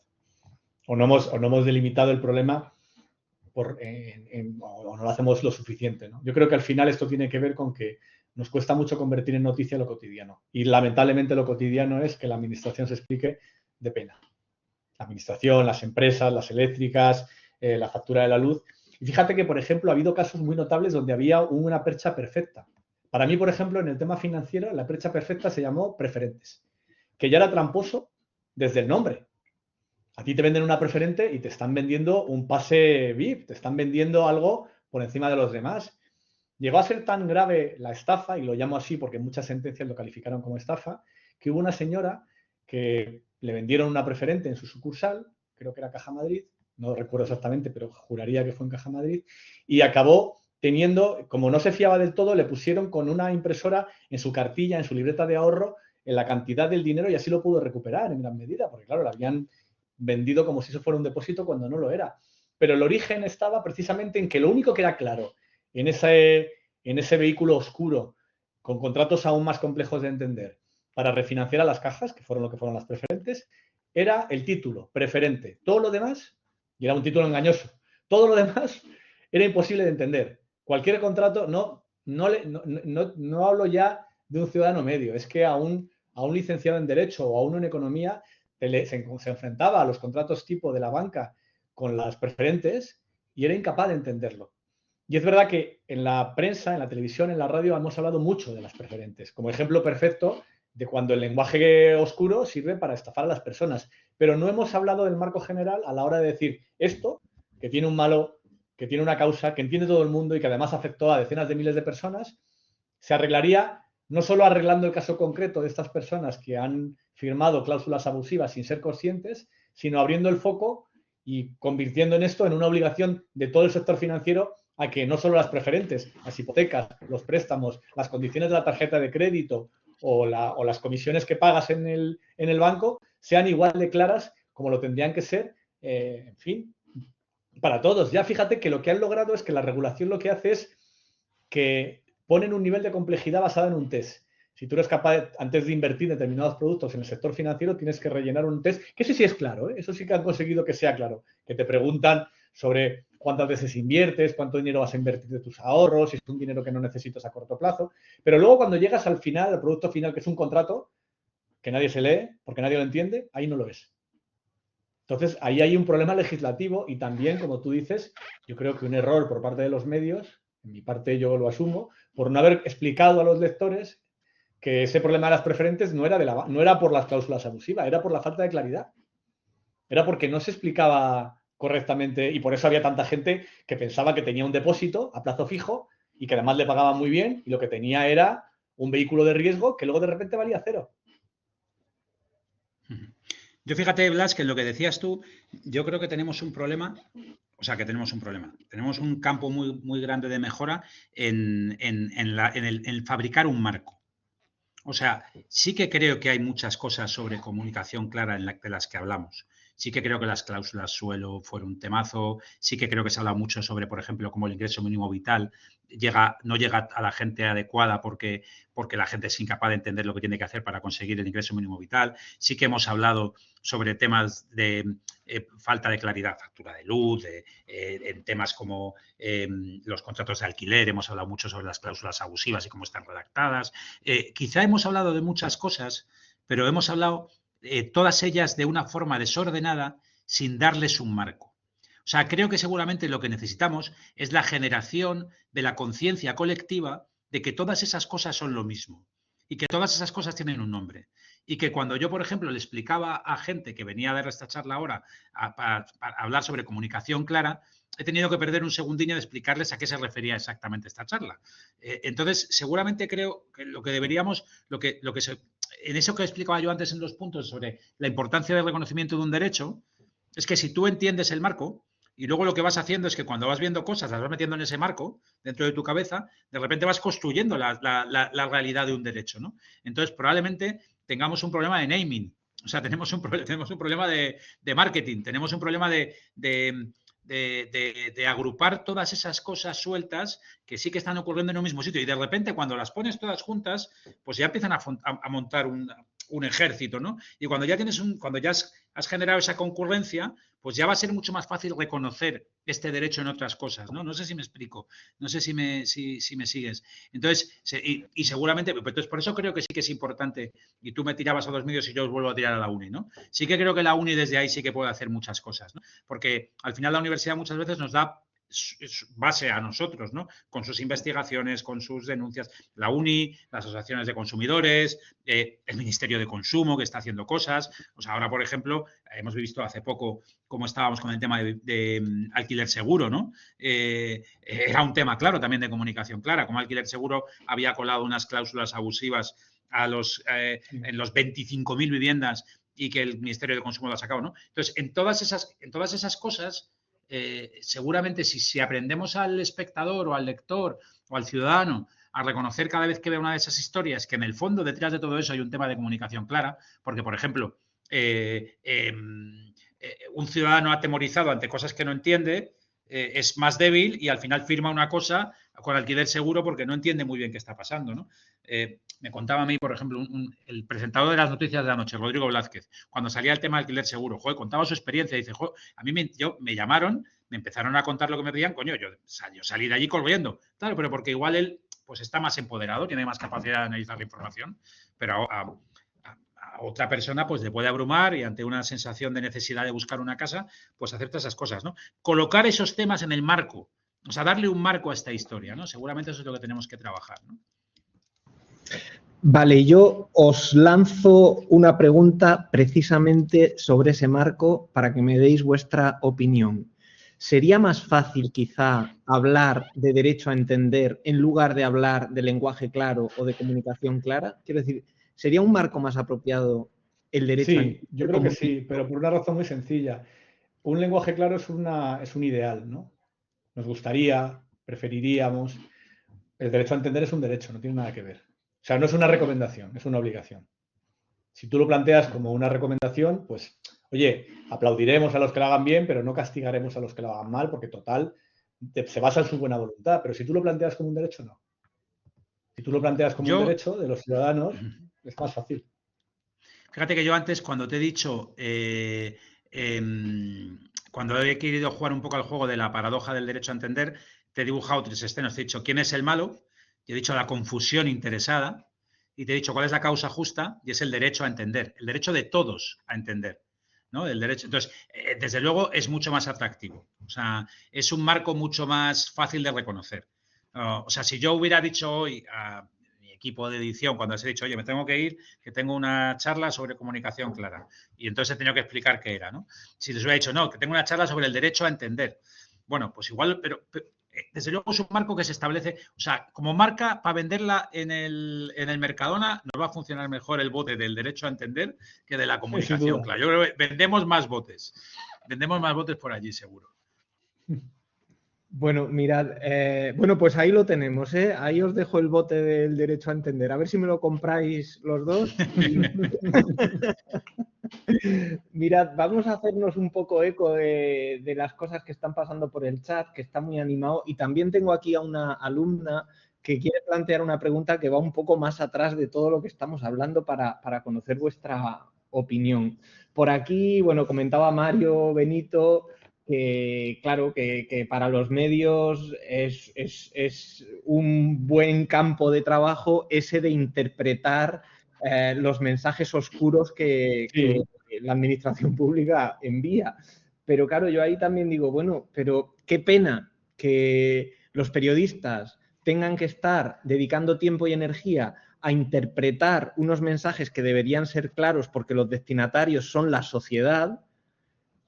O no hemos delimitado el problema o no lo hacemos lo suficiente, ¿no? Yo creo que al final esto tiene que ver con que nos cuesta mucho convertir en noticia lo cotidiano. Y lamentablemente lo cotidiano es que la administración se explique de pena. La administración, las empresas, las eléctricas, la factura de la luz. Y fíjate que, por ejemplo, ha habido casos muy notables donde había una percha perfecta. Para mí, por ejemplo, en el tema financiero, la percha perfecta se llamó preferentes, que ya era tramposo desde el nombre. A ti te venden una preferente y te están vendiendo un pase VIP, te están vendiendo algo por encima de los demás. Llegó a ser tan grave la estafa, y lo llamo así porque muchas sentencias lo calificaron como estafa, que hubo una señora que le vendieron una preferente en su sucursal, creo que era Caja Madrid, no recuerdo exactamente, pero juraría que fue en Caja Madrid, y acabó teniendo, como no se fiaba del todo, le pusieron con una impresora en su cartilla, en su libreta de ahorro, en la cantidad del dinero y así lo pudo recuperar en gran medida, porque claro, la habían vendido como si eso fuera un depósito cuando no lo era. Pero el origen estaba precisamente en que lo único que era claro en ese vehículo oscuro, con contratos aún más complejos de entender, para refinanciar a las cajas, que fueron lo que fueron las preferentes, era el título, preferente. Todo lo demás, y era un título engañoso, todo lo demás era imposible de entender. Cualquier contrato, no hablo ya de un ciudadano medio, es que a un licenciado en Derecho o a uno en Economía se enfrentaba a los contratos tipo de la banca con las preferentes y era incapaz de entenderlo. Y es verdad que en la prensa, en la televisión, en la radio hemos hablado mucho de las preferentes, como ejemplo perfecto de cuando el lenguaje oscuro sirve para estafar a las personas. Pero no hemos hablado del marco general a la hora de decir esto, que tiene un malo, que tiene una causa, que entiende todo el mundo y que además afectó a decenas de miles de personas, se arreglaría no solo arreglando el caso concreto de estas personas que han firmado cláusulas abusivas sin ser conscientes, sino abriendo el foco y convirtiendo en esto en una obligación de todo el sector financiero a que no solo las preferentes, las hipotecas, los préstamos, las condiciones de la tarjeta de crédito o las comisiones que pagas en el banco sean igual de claras como lo tendrían que ser, en fin, para todos. Ya fíjate que lo que han logrado es que la regulación lo que hace es que ponen un nivel de complejidad basado en un test. Si tú eres capaz, antes de invertir en determinados productos en el sector financiero, tienes que rellenar un test, que eso sí es claro, ¿eh? Eso sí que han conseguido que sea claro, que te preguntan sobre cuántas veces inviertes, cuánto dinero vas a invertir de tus ahorros, si es un dinero que no necesitas a corto plazo. Pero luego cuando llegas al final, al producto final, que es un contrato, que nadie se lee porque nadie lo entiende, ahí no lo es. Entonces, ahí hay un problema legislativo y también, como tú dices, yo creo que un error por parte de los medios, en mi parte yo lo asumo, por no haber explicado a los lectores que ese problema de las preferentes no era por las cláusulas abusivas, era por la falta de claridad. Era porque no se explicaba correctamente y por eso había tanta gente que pensaba que tenía un depósito a plazo fijo y que además le pagaban muy bien y lo que tenía era un vehículo de riesgo que luego de repente valía cero. Yo fíjate, Blas, que en lo que decías tú, yo creo que tenemos un problema, o sea, que tenemos un problema. Tenemos un campo muy, muy grande de mejora en el fabricar un marco. O sea, sí que creo que hay muchas cosas sobre comunicación clara de las que hablamos. Sí que creo que las cláusulas suelo fueron un temazo. Sí que creo que se habla mucho sobre, por ejemplo, cómo el ingreso mínimo vital no llega a la gente adecuada porque la gente es incapaz de entender lo que tiene que hacer para conseguir el ingreso mínimo vital. Sí que hemos hablado sobre temas de falta de claridad, factura de luz, en temas como los contratos de alquiler. Hemos hablado mucho sobre las cláusulas abusivas y cómo están redactadas. Quizá hemos hablado de muchas cosas, pero hemos hablado todas ellas de una forma desordenada sin darles un marco. O sea, creo que seguramente lo que necesitamos es la generación de la conciencia colectiva de que todas esas cosas son lo mismo y que todas esas cosas tienen un nombre. Y que cuando yo, por ejemplo, le explicaba a gente que venía a dar esta charla ahora para hablar sobre comunicación clara, he tenido que perder un segundillo de explicarles a qué se refería exactamente esta charla. Entonces, seguramente creo que lo que deberíamos, en eso que explicaba yo antes en los puntos sobre la importancia del reconocimiento de un derecho, es que si tú entiendes el marco y luego lo que vas haciendo es que cuando vas viendo cosas, las vas metiendo en ese marco dentro de tu cabeza, de repente vas construyendo la realidad de un derecho, ¿no? Entonces, probablemente tengamos un problema de naming. O sea, tenemos un problema de marketing, tenemos un problema de agrupar todas esas cosas sueltas que sí que están ocurriendo en un mismo sitio y de repente cuando las pones todas juntas, pues ya empiezan a montar un ejército, ¿no? Y cuando ya has generado esa concurrencia, pues ya va a ser mucho más fácil reconocer este derecho en otras cosas, ¿no? No sé si me explico, no sé si me sigues. Entonces, y seguramente, entonces por eso creo que sí que es importante, y tú me tirabas a los medios y yo os vuelvo a tirar a la uni, ¿no? Sí que creo que la uni desde ahí sí que puede hacer muchas cosas, ¿no? Porque al final la universidad muchas veces nos da base a nosotros, ¿no? Con sus investigaciones, con sus denuncias. La UNI, las asociaciones de consumidores, el Ministerio de Consumo que está haciendo cosas. O sea, ahora, por ejemplo, hemos visto hace poco cómo estábamos con el tema de alquiler seguro, ¿no? Era un tema claro también de comunicación clara, como alquiler seguro había colado unas cláusulas abusivas en los 25.000 viviendas y que el Ministerio de Consumo lo ha sacado, ¿no? Entonces, en todas esas cosas, seguramente si aprendemos al espectador o al lector o al ciudadano a reconocer cada vez que ve una de esas historias que en el fondo detrás de todo eso hay un tema de comunicación clara, porque, por ejemplo, un ciudadano atemorizado ante cosas que no entiende es más débil y al final firma una cosa con alquiler seguro porque no entiende muy bien qué está pasando, ¿no? Me contaba a mí, por ejemplo, el presentador de las noticias de la noche, Rodrigo Blázquez, cuando salía el tema de alquiler seguro, contaba su experiencia y dice, a mí me llamaron, me empezaron a contar lo que me pedían, coño, yo salí de allí corriendo. Claro, pero porque igual él pues está más empoderado, tiene más capacidad de analizar la información, pero a otra persona pues le puede abrumar y ante una sensación de necesidad de buscar una casa, pues acepta esas cosas, ¿no? Colocar esos temas en el marco, o sea, darle un marco a esta historia, ¿no? Seguramente eso es lo que tenemos que trabajar, ¿no? Vale, yo os lanzo una pregunta precisamente sobre ese marco para que me deis vuestra opinión. ¿Sería más fácil quizá hablar de derecho a entender en lugar de hablar de lenguaje claro o de comunicación clara? Quiero decir, ¿sería un marco más apropiado el derecho a entender? Sí, yo creo que sí, pero por una razón muy sencilla. Un lenguaje claro es un ideal, ¿no? Nos gustaría, preferiríamos. El derecho a entender es un derecho, no tiene nada que ver. O sea, no es una recomendación, es una obligación. Si tú lo planteas como una recomendación, pues, oye, aplaudiremos a los que lo hagan bien, pero no castigaremos a los que lo hagan mal, porque total, se basa en su buena voluntad. Pero si tú lo planteas como un derecho, no. Si tú lo planteas como un derecho de los ciudadanos, es más fácil. Fíjate que yo antes, cuando te he dicho, cuando he querido jugar un poco al juego de la paradoja del derecho a entender, te he dibujado 3 escenas. Te he dicho quién es el malo, te he dicho la confusión interesada y te he dicho cuál es la causa justa y es el derecho a entender, el derecho de todos a entender, ¿no? El derecho. Entonces, desde luego es mucho más atractivo. O sea, es un marco mucho más fácil de reconocer. O sea, si yo hubiera dicho hoy a mi equipo de edición, cuando les he dicho, oye, me tengo que ir, que tengo una charla sobre comunicación clara, y entonces he tenido que explicar qué era, ¿no? Si les hubiera dicho, no, que tengo una charla sobre el derecho a entender. Bueno, pues igual, pero desde luego es un marco que se establece, o sea, como marca para venderla en el Mercadona nos va a funcionar mejor el bote del derecho a entender que de la comunicación clara. Yo creo que vendemos más botes por allí seguro. Bueno, mirad, bueno, pues ahí lo tenemos, ¿eh? Ahí os dejo el bote del derecho a entender. A ver si me lo compráis los dos. Mirad, vamos a hacernos un poco eco de las cosas que están pasando por el chat, que está muy animado. Y también tengo aquí a una alumna que quiere plantear una pregunta que va un poco más atrás de todo lo que estamos hablando para conocer vuestra opinión. Por aquí, bueno, comentaba Mario Benito que, claro, que para los medios es un buen campo de trabajo ese de interpretar los mensajes oscuros que la administración pública envía. Pero claro, yo ahí también digo, bueno, pero qué pena que los periodistas tengan que estar dedicando tiempo y energía a interpretar unos mensajes que deberían ser claros porque los destinatarios son la sociedad,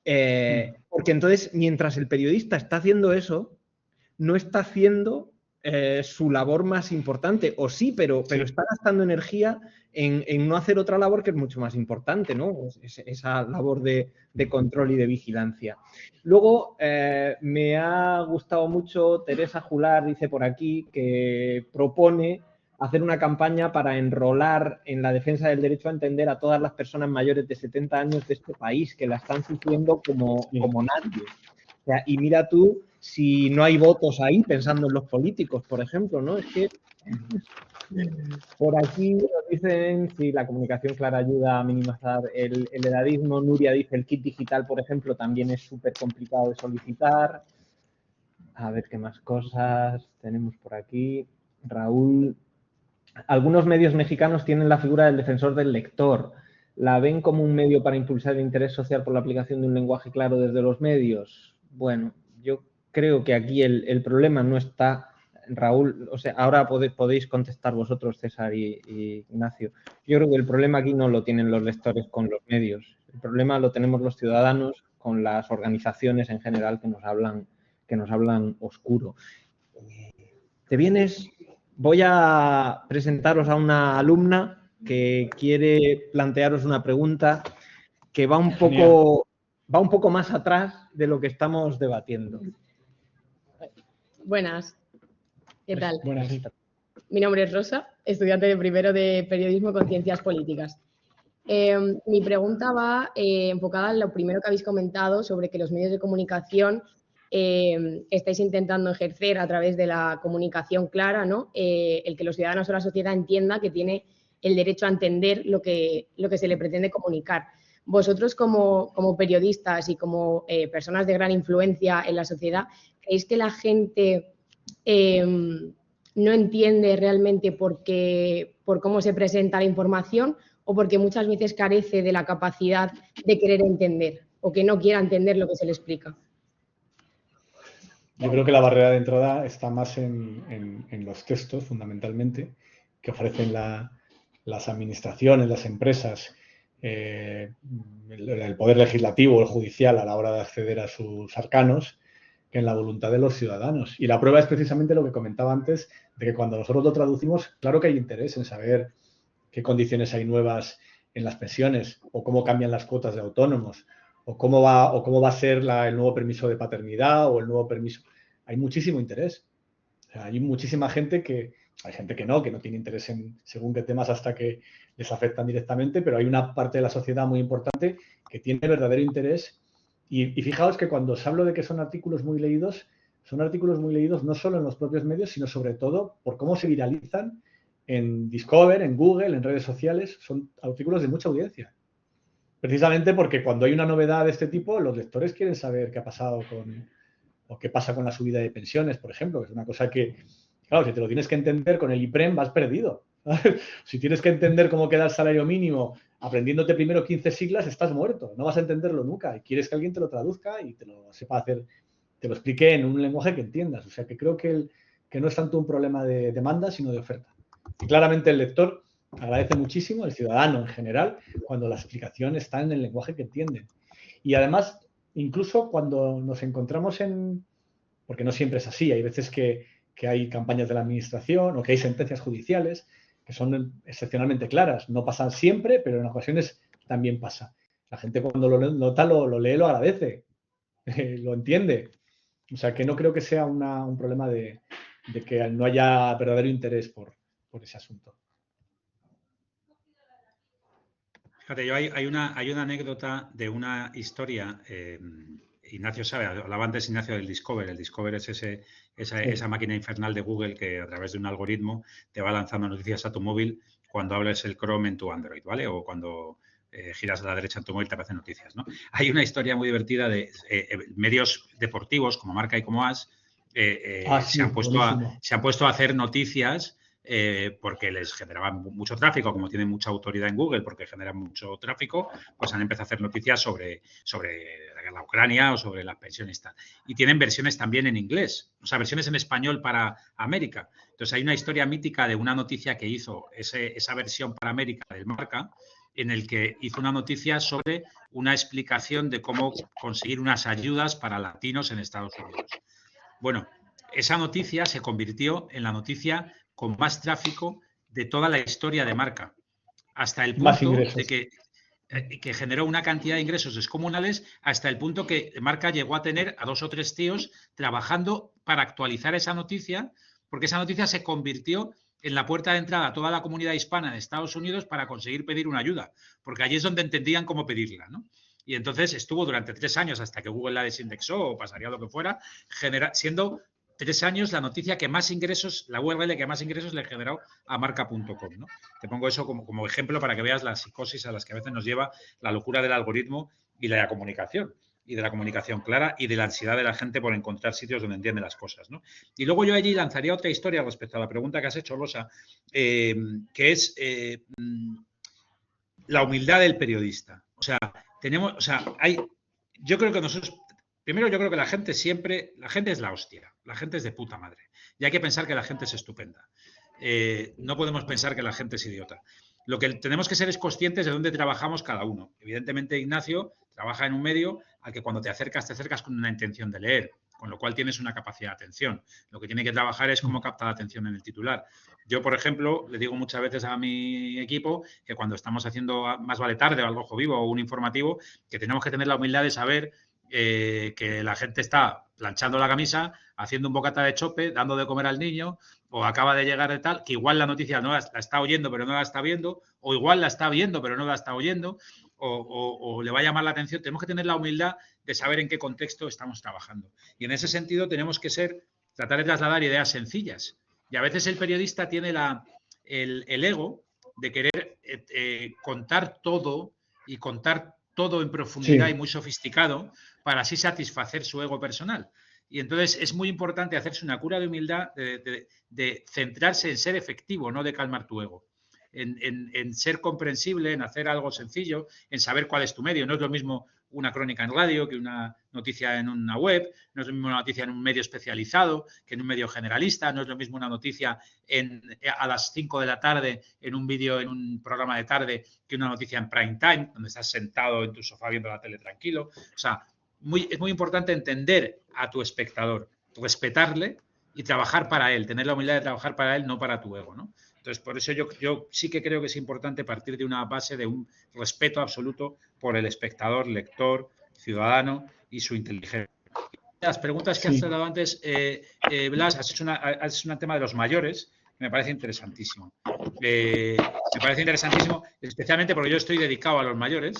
porque entonces, mientras el periodista está haciendo eso, no está haciendo su labor más importante, o sí, pero está gastando energía en no hacer otra labor que es mucho más importante, ¿no? Esa labor de control y de vigilancia. Luego, me ha gustado mucho, Teresa Jular dice por aquí, que propone hacer una campaña para enrolar en la defensa del derecho a entender a todas las personas mayores de 70 años de este país, que la están sufriendo como nadie. O sea, y mira tú si no hay votos ahí, pensando en los políticos, por ejemplo, ¿no? Es que por aquí nos dicen si la comunicación clara ayuda a minimizar el edadismo. Nuria dice el kit digital, por ejemplo, también es súper complicado de solicitar. A ver qué más cosas tenemos por aquí. Raúl, algunos medios mexicanos tienen la figura del defensor del lector. ¿La ven como un medio para impulsar el interés social por la aplicación de un lenguaje claro desde los medios? Bueno, yo creo que aquí el problema no está, Raúl, o sea, ahora podéis contestar vosotros, César y Ignacio. Yo creo que el problema aquí no lo tienen los lectores con los medios. El problema lo tenemos los ciudadanos con las organizaciones en general que nos hablan oscuro. ¿Te vienes? Voy a presentaros a una alumna que quiere plantearos una pregunta que va un poco más atrás de lo que estamos debatiendo. Buenas. ¿Qué tal? Buenas. Mi nombre es Rosa, estudiante de primero de Periodismo con Ciencias Políticas. Mi pregunta va enfocada en lo primero que habéis comentado sobre que los medios de comunicación estáis intentando ejercer a través de la comunicación clara, ¿no? El que los ciudadanos o la sociedad entienda que tiene el derecho a entender lo que se le pretende comunicar. Vosotros como periodistas y como personas de gran influencia en la sociedad, ¿creéis que la gente no entiende realmente por cómo se presenta la información o porque muchas veces carece de la capacidad de querer entender o que no quiera entender lo que se le explica? Yo creo que la barrera de entrada está más en los textos, fundamentalmente, que ofrecen las administraciones, las empresas, el poder legislativo o el judicial a la hora de acceder a sus arcanos, que en la voluntad de los ciudadanos. Y la prueba es precisamente lo que comentaba antes, de que cuando nosotros lo traducimos, claro que hay interés en saber qué condiciones hay nuevas en las pensiones, o cómo cambian las cuotas de autónomos, o cómo va a ser el nuevo permiso de paternidad o el nuevo permiso. Hay muchísimo interés. O sea, hay muchísima gente hay gente que no tiene interés en según qué temas hasta que les afectan directamente, pero hay una parte de la sociedad muy importante que tiene verdadero interés. Y fijaos que cuando os hablo de que son artículos muy leídos no solo en los propios medios, sino sobre todo por cómo se viralizan en Discover, en Google, en redes sociales. Son artículos de mucha audiencia. Precisamente porque cuando hay una novedad de este tipo, los lectores quieren saber qué ha pasado o qué pasa con la subida de pensiones, por ejemplo, que es una cosa que, claro, si te lo tienes que entender con el IPREM vas perdido. Si tienes que entender cómo queda el salario mínimo aprendiéndote primero 15 siglas, estás muerto, no vas a entenderlo nunca y quieres que alguien te lo traduzca y te lo sepa hacer, te lo explique en un lenguaje que entiendas. O sea que creo que no es tanto un problema de demanda, sino de oferta. Y claramente el lector agradece muchísimo, el ciudadano en general, cuando la explicación está en el lenguaje que entienden. Y además, incluso cuando nos encontramos porque no siempre es así, hay veces que hay campañas de la administración o que hay sentencias judiciales que son excepcionalmente claras. No pasan siempre, pero en ocasiones también pasa. La gente cuando lo nota, lo lee, lo agradece, lo entiende. O sea que no creo que sea un problema de que no haya verdadero interés por ese asunto. Fíjate, hay una anécdota de una historia, Ignacio sabe, hablaba antes Ignacio del Discover. El Discover es esa máquina infernal de Google que a través de un algoritmo te va lanzando noticias a tu móvil cuando hables el Chrome en tu Android, ¿vale? O cuando giras a la derecha en tu móvil te aparecen noticias, ¿no? Hay una historia muy divertida de medios deportivos como Marca y como AS se han puesto a hacer noticias porque les generaban mucho tráfico, como tienen mucha autoridad en Google, porque generan mucho tráfico, pues han empezado a hacer noticias sobre la Ucrania o sobre las pensiones y tal. Y tienen versiones también en inglés, o sea, versiones en español para América. Entonces hay una historia mítica de una noticia que hizo esa versión para América del Marca, en el que hizo una noticia sobre una explicación de cómo conseguir unas ayudas para latinos en Estados Unidos. Bueno, esa noticia se convirtió en la noticia con más tráfico de toda la historia de Marca, hasta el punto de que generó una cantidad de ingresos descomunales, hasta el punto que Marca llegó a tener a 2 o 3 tíos trabajando para actualizar esa noticia, porque esa noticia se convirtió en la puerta de entrada a toda la comunidad hispana de Estados Unidos para conseguir pedir una ayuda, porque allí es donde entendían cómo pedirla, ¿no? Y entonces estuvo durante 3 años hasta que Google la desindexó o pasaría lo que fuera, siendo 3 años la noticia que más ingresos, la URL que más ingresos le generó a marca.com, ¿no? Te pongo eso como ejemplo para que veas la psicosis a las que a veces nos lleva la locura del algoritmo y de la comunicación clara y de la ansiedad de la gente por encontrar sitios donde entiende las cosas, ¿no? Y luego yo allí lanzaría otra historia respecto a la pregunta que has hecho, Rosa, que es la humildad del periodista. O sea, yo creo que nosotros, primero yo creo que la gente es la hostia, la gente es de puta madre. Y hay que pensar que la gente es estupenda. No podemos pensar que la gente es idiota. Lo que tenemos que ser es conscientes de dónde trabajamos cada uno. Evidentemente, Ignacio trabaja en un medio al que cuando te acercas con una intención de leer, con lo cual tienes una capacidad de atención. Lo que tiene que trabajar es cómo capta la atención en el titular. Yo, por ejemplo, le digo muchas veces a mi equipo que cuando estamos haciendo Más vale tarde o Al Rojo Vivo o un informativo, que tenemos que tener la humildad de saber que la gente está planchando la camisa, haciendo un bocata de chope, dando de comer al niño, o acaba de llegar de tal, que igual la noticia no la está oyendo pero no la está viendo, o igual la está viendo pero no la está oyendo, o le va a llamar la atención. Tenemos que tener la humildad de saber en qué contexto estamos trabajando. Y en ese sentido tenemos que tratar de trasladar ideas sencillas. Y a veces el periodista tiene el ego de querer contar todo en profundidad, sí, y muy sofisticado para así satisfacer su ego personal. Y entonces es muy importante hacerse una cura de humildad, de centrarse en ser efectivo, no de calmar tu ego. En ser comprensible, en hacer algo sencillo, en saber cuál es tu medio. No es lo mismo una crónica en radio que una noticia en una web, no es lo mismo una noticia en un medio especializado que en un medio generalista, no es lo mismo una noticia a las 5 de la tarde en un vídeo, en un programa de tarde, que una noticia en prime time, donde estás sentado en tu sofá viendo la tele tranquilo. O sea, es muy importante entender a tu espectador, respetarle y trabajar para él, tener la humildad de trabajar para él, no para tu ego, ¿no? Entonces, por eso yo sí que creo que es importante partir de una base de un respeto absoluto por el espectador, lector, ciudadano y su inteligencia. Las preguntas que has dado antes, Blas, has hecho un tema de los mayores, que me parece interesantísimo. Me parece interesantísimo, especialmente porque yo estoy dedicado a los mayores,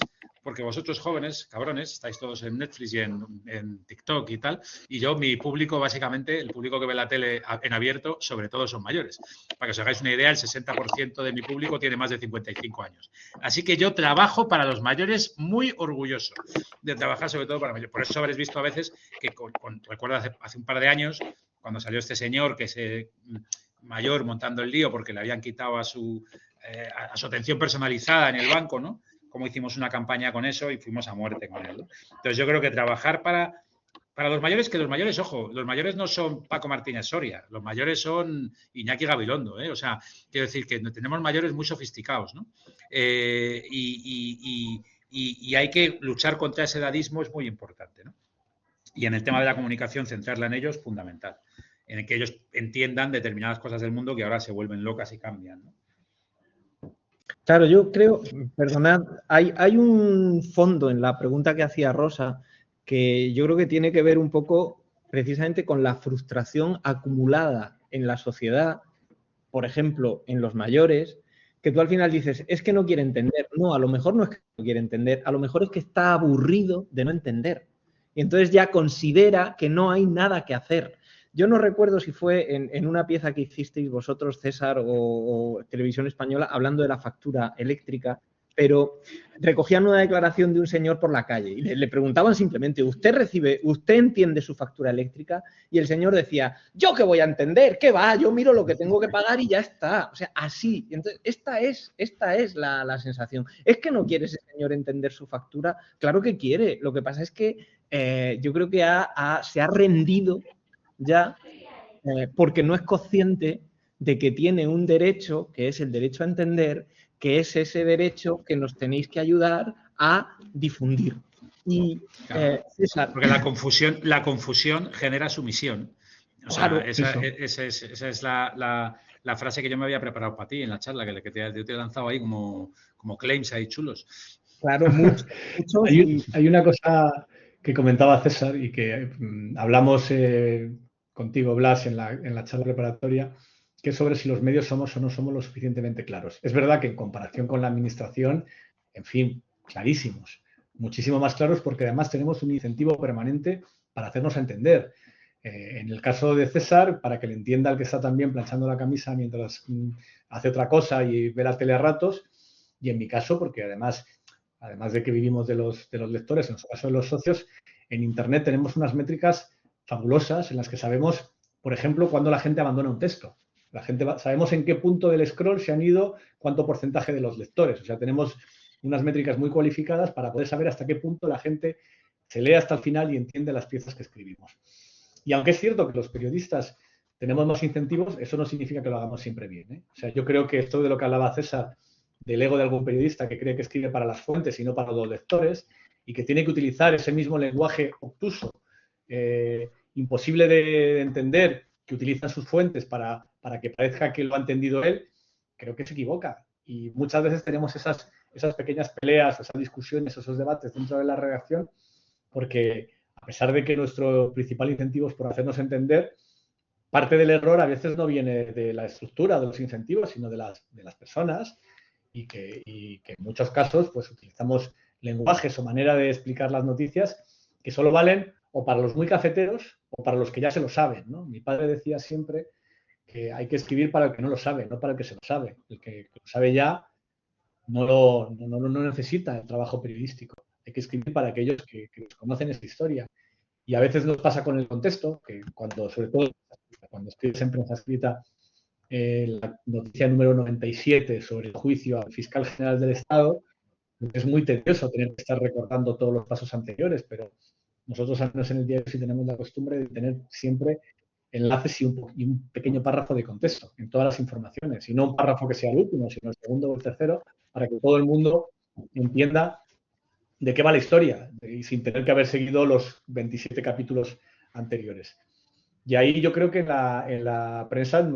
porque vosotros jóvenes, cabrones, estáis todos en Netflix y en TikTok y tal, y yo, mi público, básicamente, el público que ve la tele en abierto, sobre todo son mayores. Para que os hagáis una idea, el 60% de mi público tiene más de 55 años. Así que yo trabajo para los mayores, muy orgulloso de trabajar sobre todo para mayores. Por eso habréis visto a veces que, recuerdo hace un par de años, cuando salió este señor que es mayor montando el lío porque le habían quitado a su atención personalizada en el banco, ¿no? Como hicimos una campaña con eso y fuimos a muerte con él, ¿no? Entonces yo creo que trabajar para los mayores, que los mayores, ojo, los mayores no son Paco Martínez Soria, los mayores son Iñaki Gabilondo, ¿eh? O sea, quiero decir que tenemos mayores muy sofisticados, ¿no? Y hay que luchar contra ese edadismo, es muy importante, ¿no? Y en el tema de la comunicación, centrarla en ellos, fundamental. En el que ellos entiendan determinadas cosas del mundo que ahora se vuelven locas y cambian, ¿no? Claro, yo creo, perdonad, hay un fondo en la pregunta que hacía Rosa que yo creo que tiene que ver un poco precisamente con la frustración acumulada en la sociedad, por ejemplo, en los mayores, que tú al final dices, es que no quiere entender. No, a lo mejor no es que no quiere entender, a lo mejor es que está aburrido de no entender. Y entonces ya considera que no hay nada que hacer. Yo no recuerdo si fue en una pieza que hicisteis vosotros, César, o Televisión Española, hablando de la factura eléctrica, pero recogían una declaración de un señor por la calle y le preguntaban simplemente, ¿usted entiende su factura eléctrica? Y el señor decía, ¿yo qué voy a entender? ¿Qué va? Yo miro lo que tengo que pagar y ya está. O sea, así. Entonces, esta es la sensación. ¿Es que no quiere ese señor entender su factura? Claro que quiere. Lo que pasa es que yo creo que se ha rendido ya porque no es consciente de que tiene un derecho, que es el derecho a entender, que es ese derecho que nos tenéis que ayudar a difundir. Y, claro, César, porque la confusión genera sumisión. O sea, claro, esa es la frase que yo me había preparado para ti en la charla, que te he lanzado ahí como claims ahí chulos. Claro, mucho. Hay una cosa que comentaba César y que hablamos contigo, Blas, en la charla preparatoria, que es sobre si los medios somos o no somos lo suficientemente claros. Es verdad que en comparación con la administración, en fin, clarísimos, muchísimo más claros porque además tenemos un incentivo permanente para hacernos entender. En el caso de César, para que le entienda al que está también planchando la camisa mientras hace otra cosa y ve la tele a ratos, y en mi caso, porque además de que vivimos de los lectores, en el caso de los socios, en Internet tenemos unas métricas fabulosas en las que sabemos, por ejemplo, cuándo la gente abandona un texto. Sabemos en qué punto del scroll se han ido, cuánto porcentaje de los lectores. O sea, tenemos unas métricas muy cualificadas para poder saber hasta qué punto la gente se lee hasta el final y entiende las piezas que escribimos. Y aunque es cierto que los periodistas tenemos más incentivos, eso no significa que lo hagamos siempre bien, ¿eh? O sea, yo creo que esto de lo que hablaba César, del ego de algún periodista que cree que escribe para las fuentes y no para los lectores, y que tiene que utilizar ese mismo lenguaje obtuso, imposible de entender, que utilizan sus fuentes para que parezca que lo ha entendido él, creo que se equivoca. Y muchas veces tenemos esas pequeñas peleas, esas discusiones, esos debates dentro de la redacción, porque a pesar de que nuestro principal incentivo es por hacernos entender, parte del error a veces no viene de la estructura de los incentivos, sino de las personas, y que en muchos casos pues utilizamos lenguajes o manera de explicar las noticias que solo valen o para los muy cafeteros o para los que ya se lo saben, ¿no? Mi padre decía siempre que hay que escribir para el que no lo sabe, no para el que se lo sabe. El que lo sabe ya no necesita el trabajo periodístico. Hay que escribir para aquellos que conocen esta historia. Y a veces nos pasa con el contexto, que sobre todo cuando escribes en prensa escrita, la noticia número 97 sobre el juicio al fiscal general del Estado, es muy tedioso tener que estar recordando todos los pasos anteriores, pero nosotros al menos en el diario sí tenemos la costumbre de tener siempre enlaces y un pequeño párrafo de contexto en todas las informaciones, y no un párrafo que sea el último, sino el segundo o el tercero, para que todo el mundo entienda de qué va la historia y sin tener que haber seguido los 27 capítulos anteriores. Y ahí yo creo que en la prensa,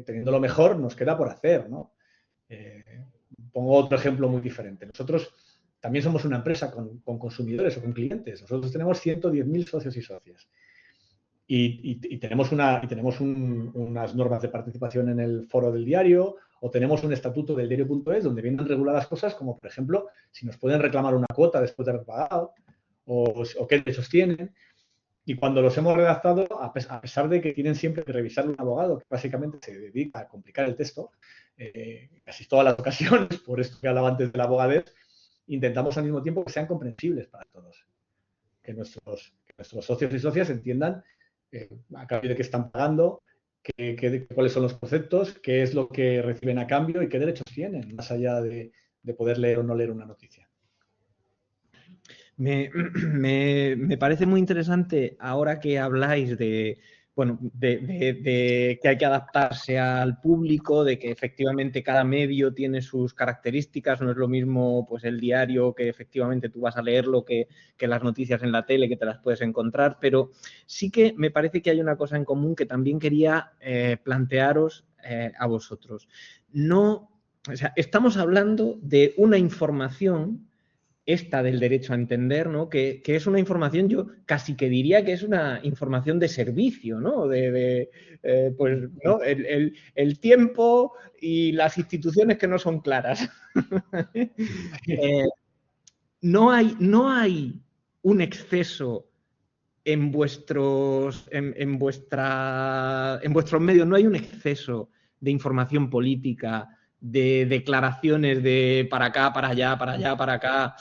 teniendo lo mejor, nos queda por hacer, ¿no? Pongo otro ejemplo muy diferente. Nosotros también somos una empresa con consumidores o con clientes. Nosotros tenemos 110.000 socios y socias. Y tenemos unas normas de participación en el foro del diario, o tenemos un estatuto del diario.es donde vienen reguladas cosas como, por ejemplo, si nos pueden reclamar una cuota después de haber pagado o qué derechos tienen. Y cuando los hemos redactado, a pesar de que tienen siempre que revisar un abogado que básicamente se dedica a complicar el texto, casi todas las ocasiones, por esto que hablaba antes del abogadez, intentamos al mismo tiempo que sean comprensibles para todos. Que nuestros socios y socias entiendan a cambio de qué están pagando, cuáles son los conceptos, qué es lo que reciben a cambio y qué derechos tienen, más allá de poder leer o no leer una noticia. Me parece muy interesante ahora que habláis de, bueno, de que hay que adaptarse al público, de que efectivamente cada medio tiene sus características, no es lo mismo pues el diario que efectivamente tú vas a leerlo que las noticias en la tele que te las puedes encontrar, pero sí que me parece que hay una cosa en común que también quería plantearos a vosotros. No, o sea, estamos hablando de una información esta del derecho a entender, ¿no? Que es una información, yo casi que diría que es una información de servicio, ¿no? Pues, ¿no? El tiempo y las instituciones que no son claras. No hay un exceso en vuestros medios, no hay un exceso de información política, de declaraciones de para acá, para allá, para allá, para acá,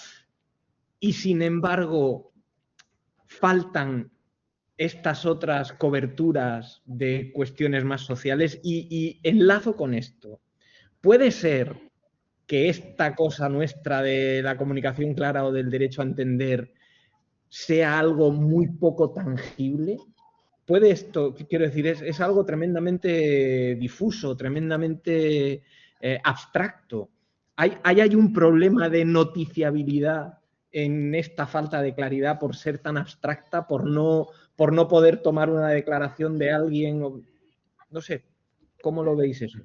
y sin embargo faltan estas otras coberturas de cuestiones más sociales y enlazo con esto. ¿Puede ser que esta cosa nuestra de la comunicación clara o del derecho a entender sea algo muy poco tangible? Puede esto, quiero decir, es algo tremendamente difuso, tremendamente abstracto. Hay un problema de noticiabilidad en esta falta de claridad por ser tan abstracta, por no poder tomar una declaración de alguien, no sé, ¿cómo lo veis eso?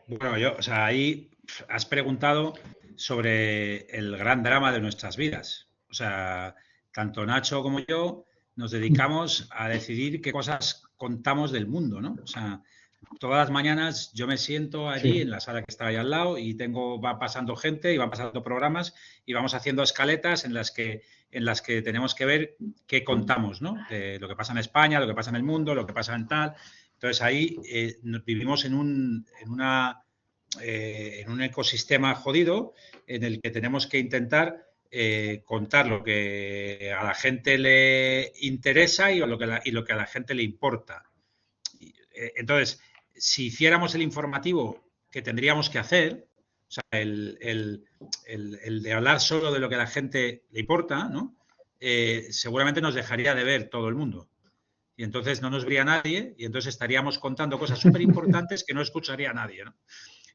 Bueno, ahí has preguntado sobre el gran drama de nuestras vidas. O sea, tanto Nacho como yo nos dedicamos a decidir qué cosas contamos del mundo, ¿no? O sea, todas las mañanas yo me siento allí en la sala que está ahí al lado y va pasando gente y van pasando programas y vamos haciendo escaletas en las que tenemos que ver qué contamos, ¿no? De lo que pasa en España, lo que pasa en el mundo, lo que pasa en tal. Entonces ahí vivimos en un ecosistema jodido en el que tenemos que intentar contar lo que a la gente le interesa y lo que a la gente le importa. Entonces, si hiciéramos el informativo que tendríamos que hacer, o sea, el de hablar solo de lo que a la gente le importa, ¿no? Seguramente nos dejaría de ver todo el mundo. Y entonces no nos vería nadie y entonces estaríamos contando cosas súper importantes que no escucharía nadie, ¿no?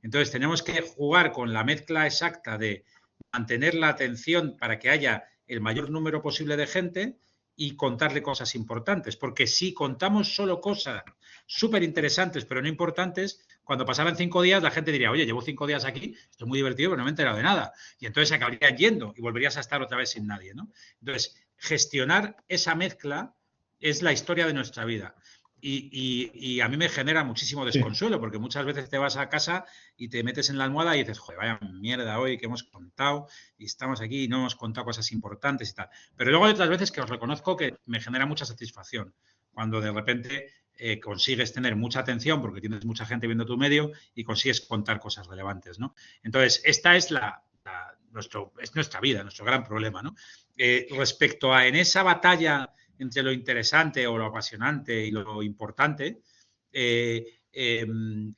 Entonces tenemos que jugar con la mezcla exacta de mantener la atención para que haya el mayor número posible de gente y contarle cosas importantes, porque si contamos solo cosas súper interesantes pero no importantes, cuando pasaban 5 días la gente diría, oye, llevo 5 días aquí, esto es muy divertido pero no me he enterado de nada, y entonces se acabarían yendo y volverías a estar otra vez sin nadie, ¿no? Entonces, gestionar esa mezcla es la historia de nuestra vida. Y a mí me genera muchísimo desconsuelo, porque muchas veces te vas a casa y te metes en la almohada y dices, joder, vaya mierda hoy que hemos contado y estamos aquí y no hemos contado cosas importantes y tal. Pero luego hay otras veces que os reconozco que me genera mucha satisfacción cuando de repente consigues tener mucha atención porque tienes mucha gente viendo tu medio y consigues contar cosas relevantes, ¿no? Entonces, esta es nuestra vida, nuestro gran problema, ¿no? Respecto a en esa batalla entre lo interesante o lo apasionante y lo importante,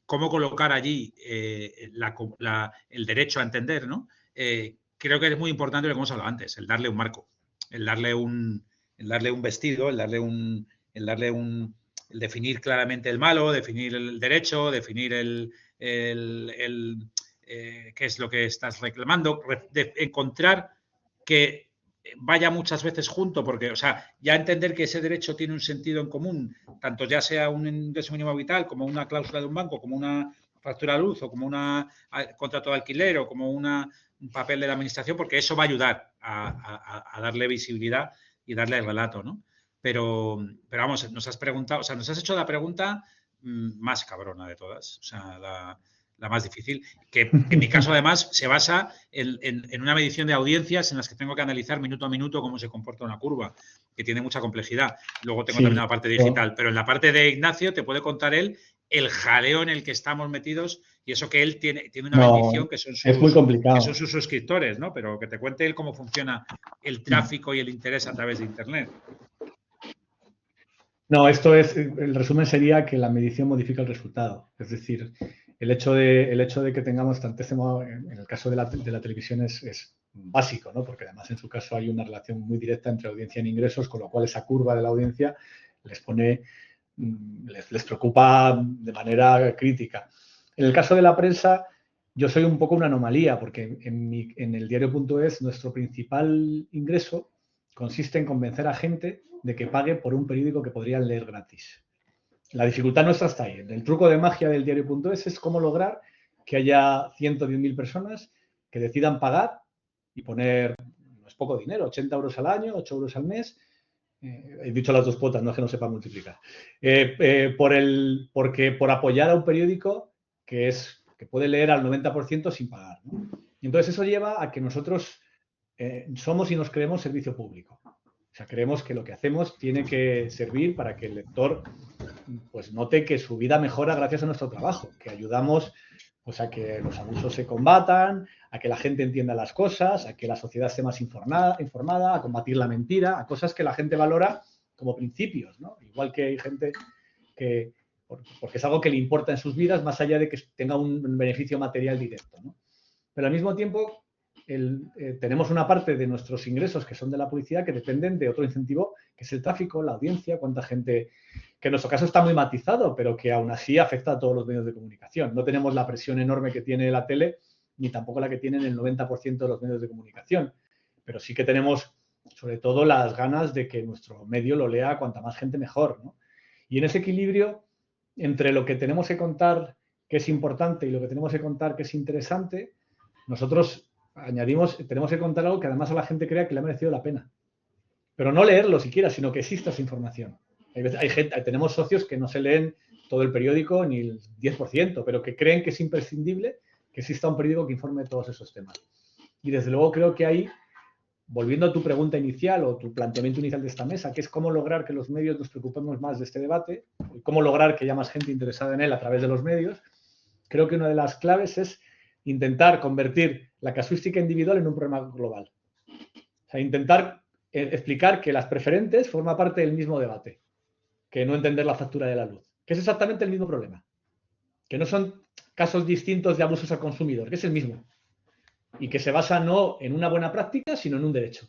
cómo colocar allí el derecho a entender, ¿no? Creo que es muy importante lo que hemos hablado antes, el darle un marco, el darle un vestido, el definir claramente el malo, definir el derecho, definir qué es lo que estás reclamando, encontrar que vaya muchas veces junto, porque, o sea, ya entender que ese derecho tiene un sentido en común, tanto ya sea un ingreso mínimo vital, como una cláusula de un banco, como una factura de luz, o como un contrato de alquiler, o como un papel de la administración, porque eso va a ayudar a darle visibilidad y darle el relato, ¿no? Pero vamos, nos has preguntado, o sea, nos has hecho la pregunta más cabrona de todas. O sea, la más difícil, que en mi caso además se basa en una medición de audiencias en las que tengo que analizar minuto a minuto cómo se comporta una curva, que tiene mucha complejidad. Luego tengo también la parte digital, pero en la parte de Ignacio te puede contar él el jaleo en el que estamos metidos y eso que él tiene una bendición que son es muy complicado. Que son sus suscriptores, ¿no? Pero que te cuente él cómo funciona el tráfico y el interés a través de Internet. No, el resumen sería que la medición modifica el resultado. Es decir, el hecho de que tengamos tantísimo, en el caso de la televisión es básico, ¿no? Porque además en su caso hay una relación muy directa entre audiencia e ingresos, con lo cual esa curva de la audiencia les preocupa de manera crítica. En el caso de la prensa, yo soy un poco una anomalía, porque en el diario.es nuestro principal ingreso consiste en convencer a gente de que pague por un periódico que podrían leer gratis. La dificultad nuestra está ahí. El truco de magia del diario.es es cómo lograr que haya 110.000 personas que decidan pagar y poner, no es poco dinero, 80 euros al año, 8 euros al mes. He dicho las dos cuotas, no es que no sepa multiplicar. Porque por apoyar a un periódico que puede leer al 90% sin pagar, ¿no? Y entonces eso lleva a que nosotros somos y nos creemos servicio público. O sea, creemos que lo que hacemos tiene que servir para que el lector pues note que su vida mejora gracias a nuestro trabajo, que ayudamos pues, a que los abusos se combatan, a que la gente entienda las cosas, a que la sociedad esté más informada, a combatir la mentira, a cosas que la gente valora como principios, ¿no? Igual que hay gente que, porque es algo que le importa en sus vidas, más allá de que tenga un beneficio material directo, ¿no? Pero al mismo tiempo, tenemos una parte de nuestros ingresos que son de la publicidad que dependen de otro incentivo, que es el tráfico, la audiencia, cuánta gente, que en nuestro caso está muy matizado, pero que aún así afecta a todos los medios de comunicación. No tenemos la presión enorme que tiene la tele, ni tampoco la que tienen el 90% de los medios de comunicación. Pero sí que tenemos, sobre todo, las ganas de que nuestro medio lo lea cuanta más gente mejor, ¿no? Y en ese equilibrio entre lo que tenemos que contar que es importante y lo que tenemos que contar que es interesante, nosotros tenemos que contar algo que además a la gente crea que le ha merecido la pena. Pero no leerlo siquiera, sino que exista esa información. Tenemos socios que no se leen todo el periódico ni el 10%, pero que creen que es imprescindible que exista un periódico que informe de todos esos temas. Y desde luego creo que ahí, volviendo a tu pregunta inicial o tu planteamiento inicial de esta mesa, que es cómo lograr que los medios nos preocupemos más de este debate, cómo lograr que haya más gente interesada en él a través de los medios, creo que una de las claves es intentar convertir la casuística individual en un problema global. O sea, intentar explicar que las preferentes forman parte del mismo debate, que no entender la factura de la luz, que es exactamente el mismo problema, que no son casos distintos de abusos al consumidor, que es el mismo, y que se basa no en una buena práctica, sino en un derecho.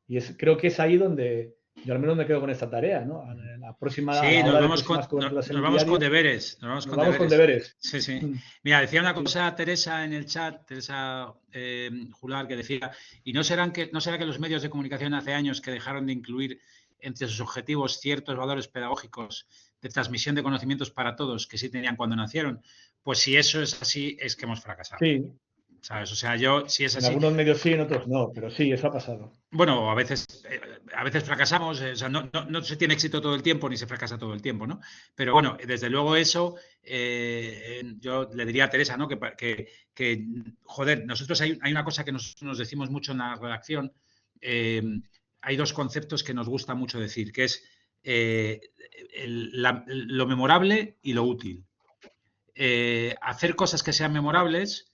Y creo que es ahí donde yo al menos me quedo con esta tarea, ¿no? La próxima, sí, nos vamos con deberes. Nos vamos con deberes. Sí, sí. Mira, decía una cosa Teresa en el chat, Teresa Jular, que decía, ¿y no será que los medios de comunicación hace años que dejaron de incluir entre sus objetivos ciertos valores pedagógicos de transmisión de conocimientos para todos que sí tenían cuando nacieron? Pues si eso es así, es que hemos fracasado. Sí. ¿Sabes? O sea, yo, si es así... En algunos medios sí, en otros no, pero sí, eso ha pasado. Bueno, a veces fracasamos, o sea, no se tiene éxito todo el tiempo ni se fracasa todo el tiempo, ¿no? Pero bueno, desde luego eso, yo le diría a Teresa, ¿no? Que joder, nosotros hay una cosa que nos decimos mucho en la redacción, hay dos conceptos que nos gusta mucho decir, que es lo memorable y lo útil. Hacer cosas que sean memorables,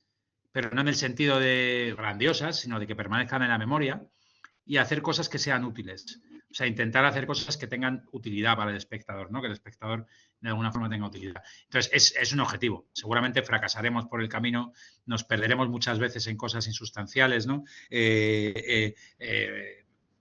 pero no en el sentido de grandiosas, sino de que permanezcan en la memoria, y hacer cosas que sean útiles. O sea, intentar hacer cosas que tengan utilidad para el espectador, ¿no? Que el espectador de alguna forma tenga utilidad. Entonces, es un objetivo. Seguramente fracasaremos por el camino, nos perderemos muchas veces en cosas insustanciales, ¿no?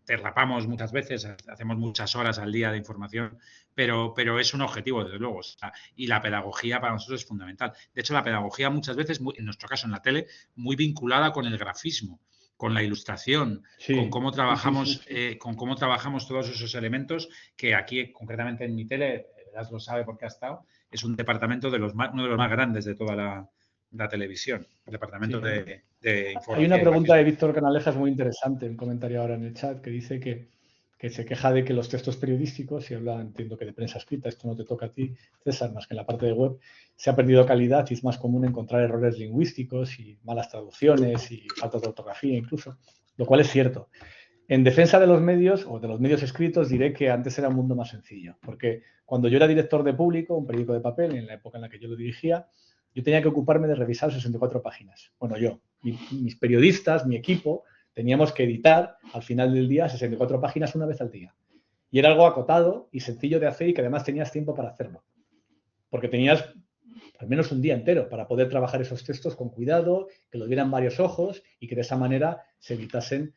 Derrapamos muchas veces, hacemos muchas horas al día de información, pero es un objetivo, desde luego. O sea, y la pedagogía para nosotros es fundamental. De hecho, la pedagogía muchas veces, en nuestro caso en la tele, muy vinculada con el grafismo, con la ilustración, sí, con cómo trabajamos, con cómo trabajamos todos esos elementos que aquí, concretamente en mi tele, Blas lo sabe porque ha estado, es un departamento uno de los más grandes de toda la televisión, el departamento de información. Hay una pregunta de Víctor Canalejas muy interesante, un comentario ahora en el chat, que dice que que se queja de que los textos periodísticos, y habla, entiendo que de prensa escrita, esto no te toca a ti, César, más que en la parte de web, se ha perdido calidad y es más común encontrar errores lingüísticos y malas traducciones y faltas de ortografía incluso, lo cual es cierto. En defensa de los medios o de los medios escritos diré que antes era un mundo más sencillo, porque cuando yo era director de Público, un periódico de papel, en la época en la que yo lo dirigía, yo tenía que ocuparme de revisar 64 páginas. Bueno, yo, mis periodistas, mi equipo, teníamos que editar al final del día 64 páginas una vez al día. Y era algo acotado y sencillo de hacer y que además tenías tiempo para hacerlo. Porque tenías al menos un día entero para poder trabajar esos textos con cuidado, que los vieran varios ojos y que de esa manera se evitasen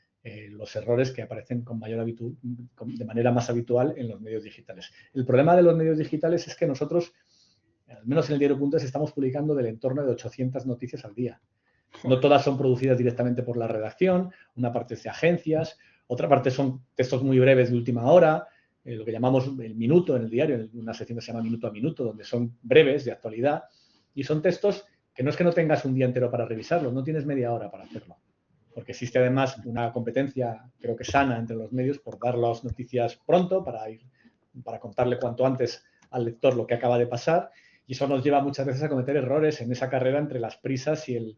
los errores que aparecen de manera más habitual en los medios digitales. El problema de los medios digitales es que nosotros, al menos en el diario.es, estamos publicando del entorno de 800 noticias al día. No todas son producidas directamente por la redacción, una parte es de agencias, otra parte son textos muy breves de última hora, lo que llamamos el minuto en el diario, una sección que se llama Minuto a Minuto, donde son breves, de actualidad, y son textos que no es que no tengas un día entero para revisarlo, no tienes media hora para hacerlo. Porque existe además una competencia, creo que sana, entre los medios por dar las noticias pronto, para contarle cuanto antes al lector lo que acaba de pasar, y eso nos lleva muchas veces a cometer errores en esa carrera entre las prisas y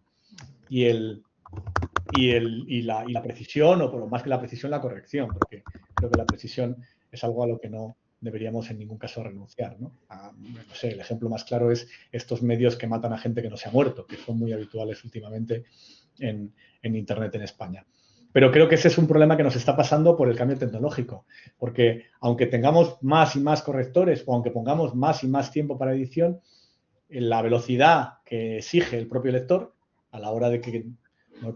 la precisión, o por lo más que la precisión, la corrección, porque creo que la precisión es algo a lo que no deberíamos en ningún caso renunciar, ¿no? No sé, el ejemplo más claro es estos medios que matan a gente que no se ha muerto, que son muy habituales últimamente en Internet en España. Pero creo que ese es un problema que nos está pasando por el cambio tecnológico, porque aunque tengamos más y más correctores o aunque pongamos más y más tiempo para edición, la velocidad que exige el propio lector a la hora de que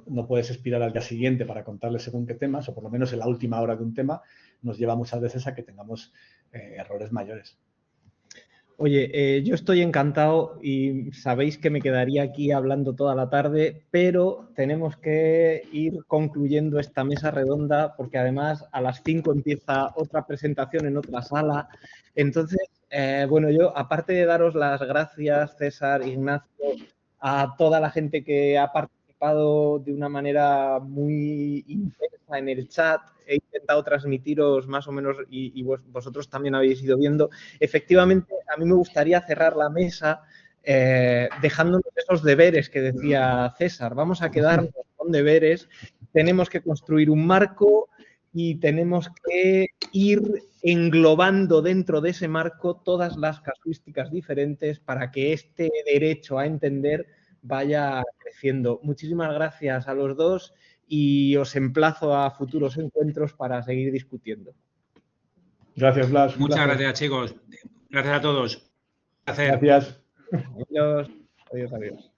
no puedes expirar al día siguiente para contarle según qué temas, o por lo menos en la última hora de un tema, nos lleva muchas veces a que tengamos errores mayores. Oye, yo estoy encantado y sabéis que me quedaría aquí hablando toda la tarde, pero tenemos que ir concluyendo esta mesa redonda porque además a las 5 empieza otra presentación en otra sala. Entonces, bueno, yo aparte de daros las gracias, César, Ignacio, a toda la gente que ha participado de una manera muy intensa en el chat, he intentado transmitiros más o menos y vosotros también habéis ido viendo. Efectivamente, a mí me gustaría cerrar la mesa dejándonos esos deberes que decía César. Vamos a quedarnos con deberes, tenemos que construir un marco y tenemos que ir englobando dentro de ese marco todas las casuísticas diferentes para que este derecho a entender vaya creciendo. Muchísimas gracias a los dos y os emplazo a futuros encuentros para seguir discutiendo. Gracias, Blas. Muchas gracias, chicos. Gracias a todos. Gracias. Adiós. Adiós, adiós.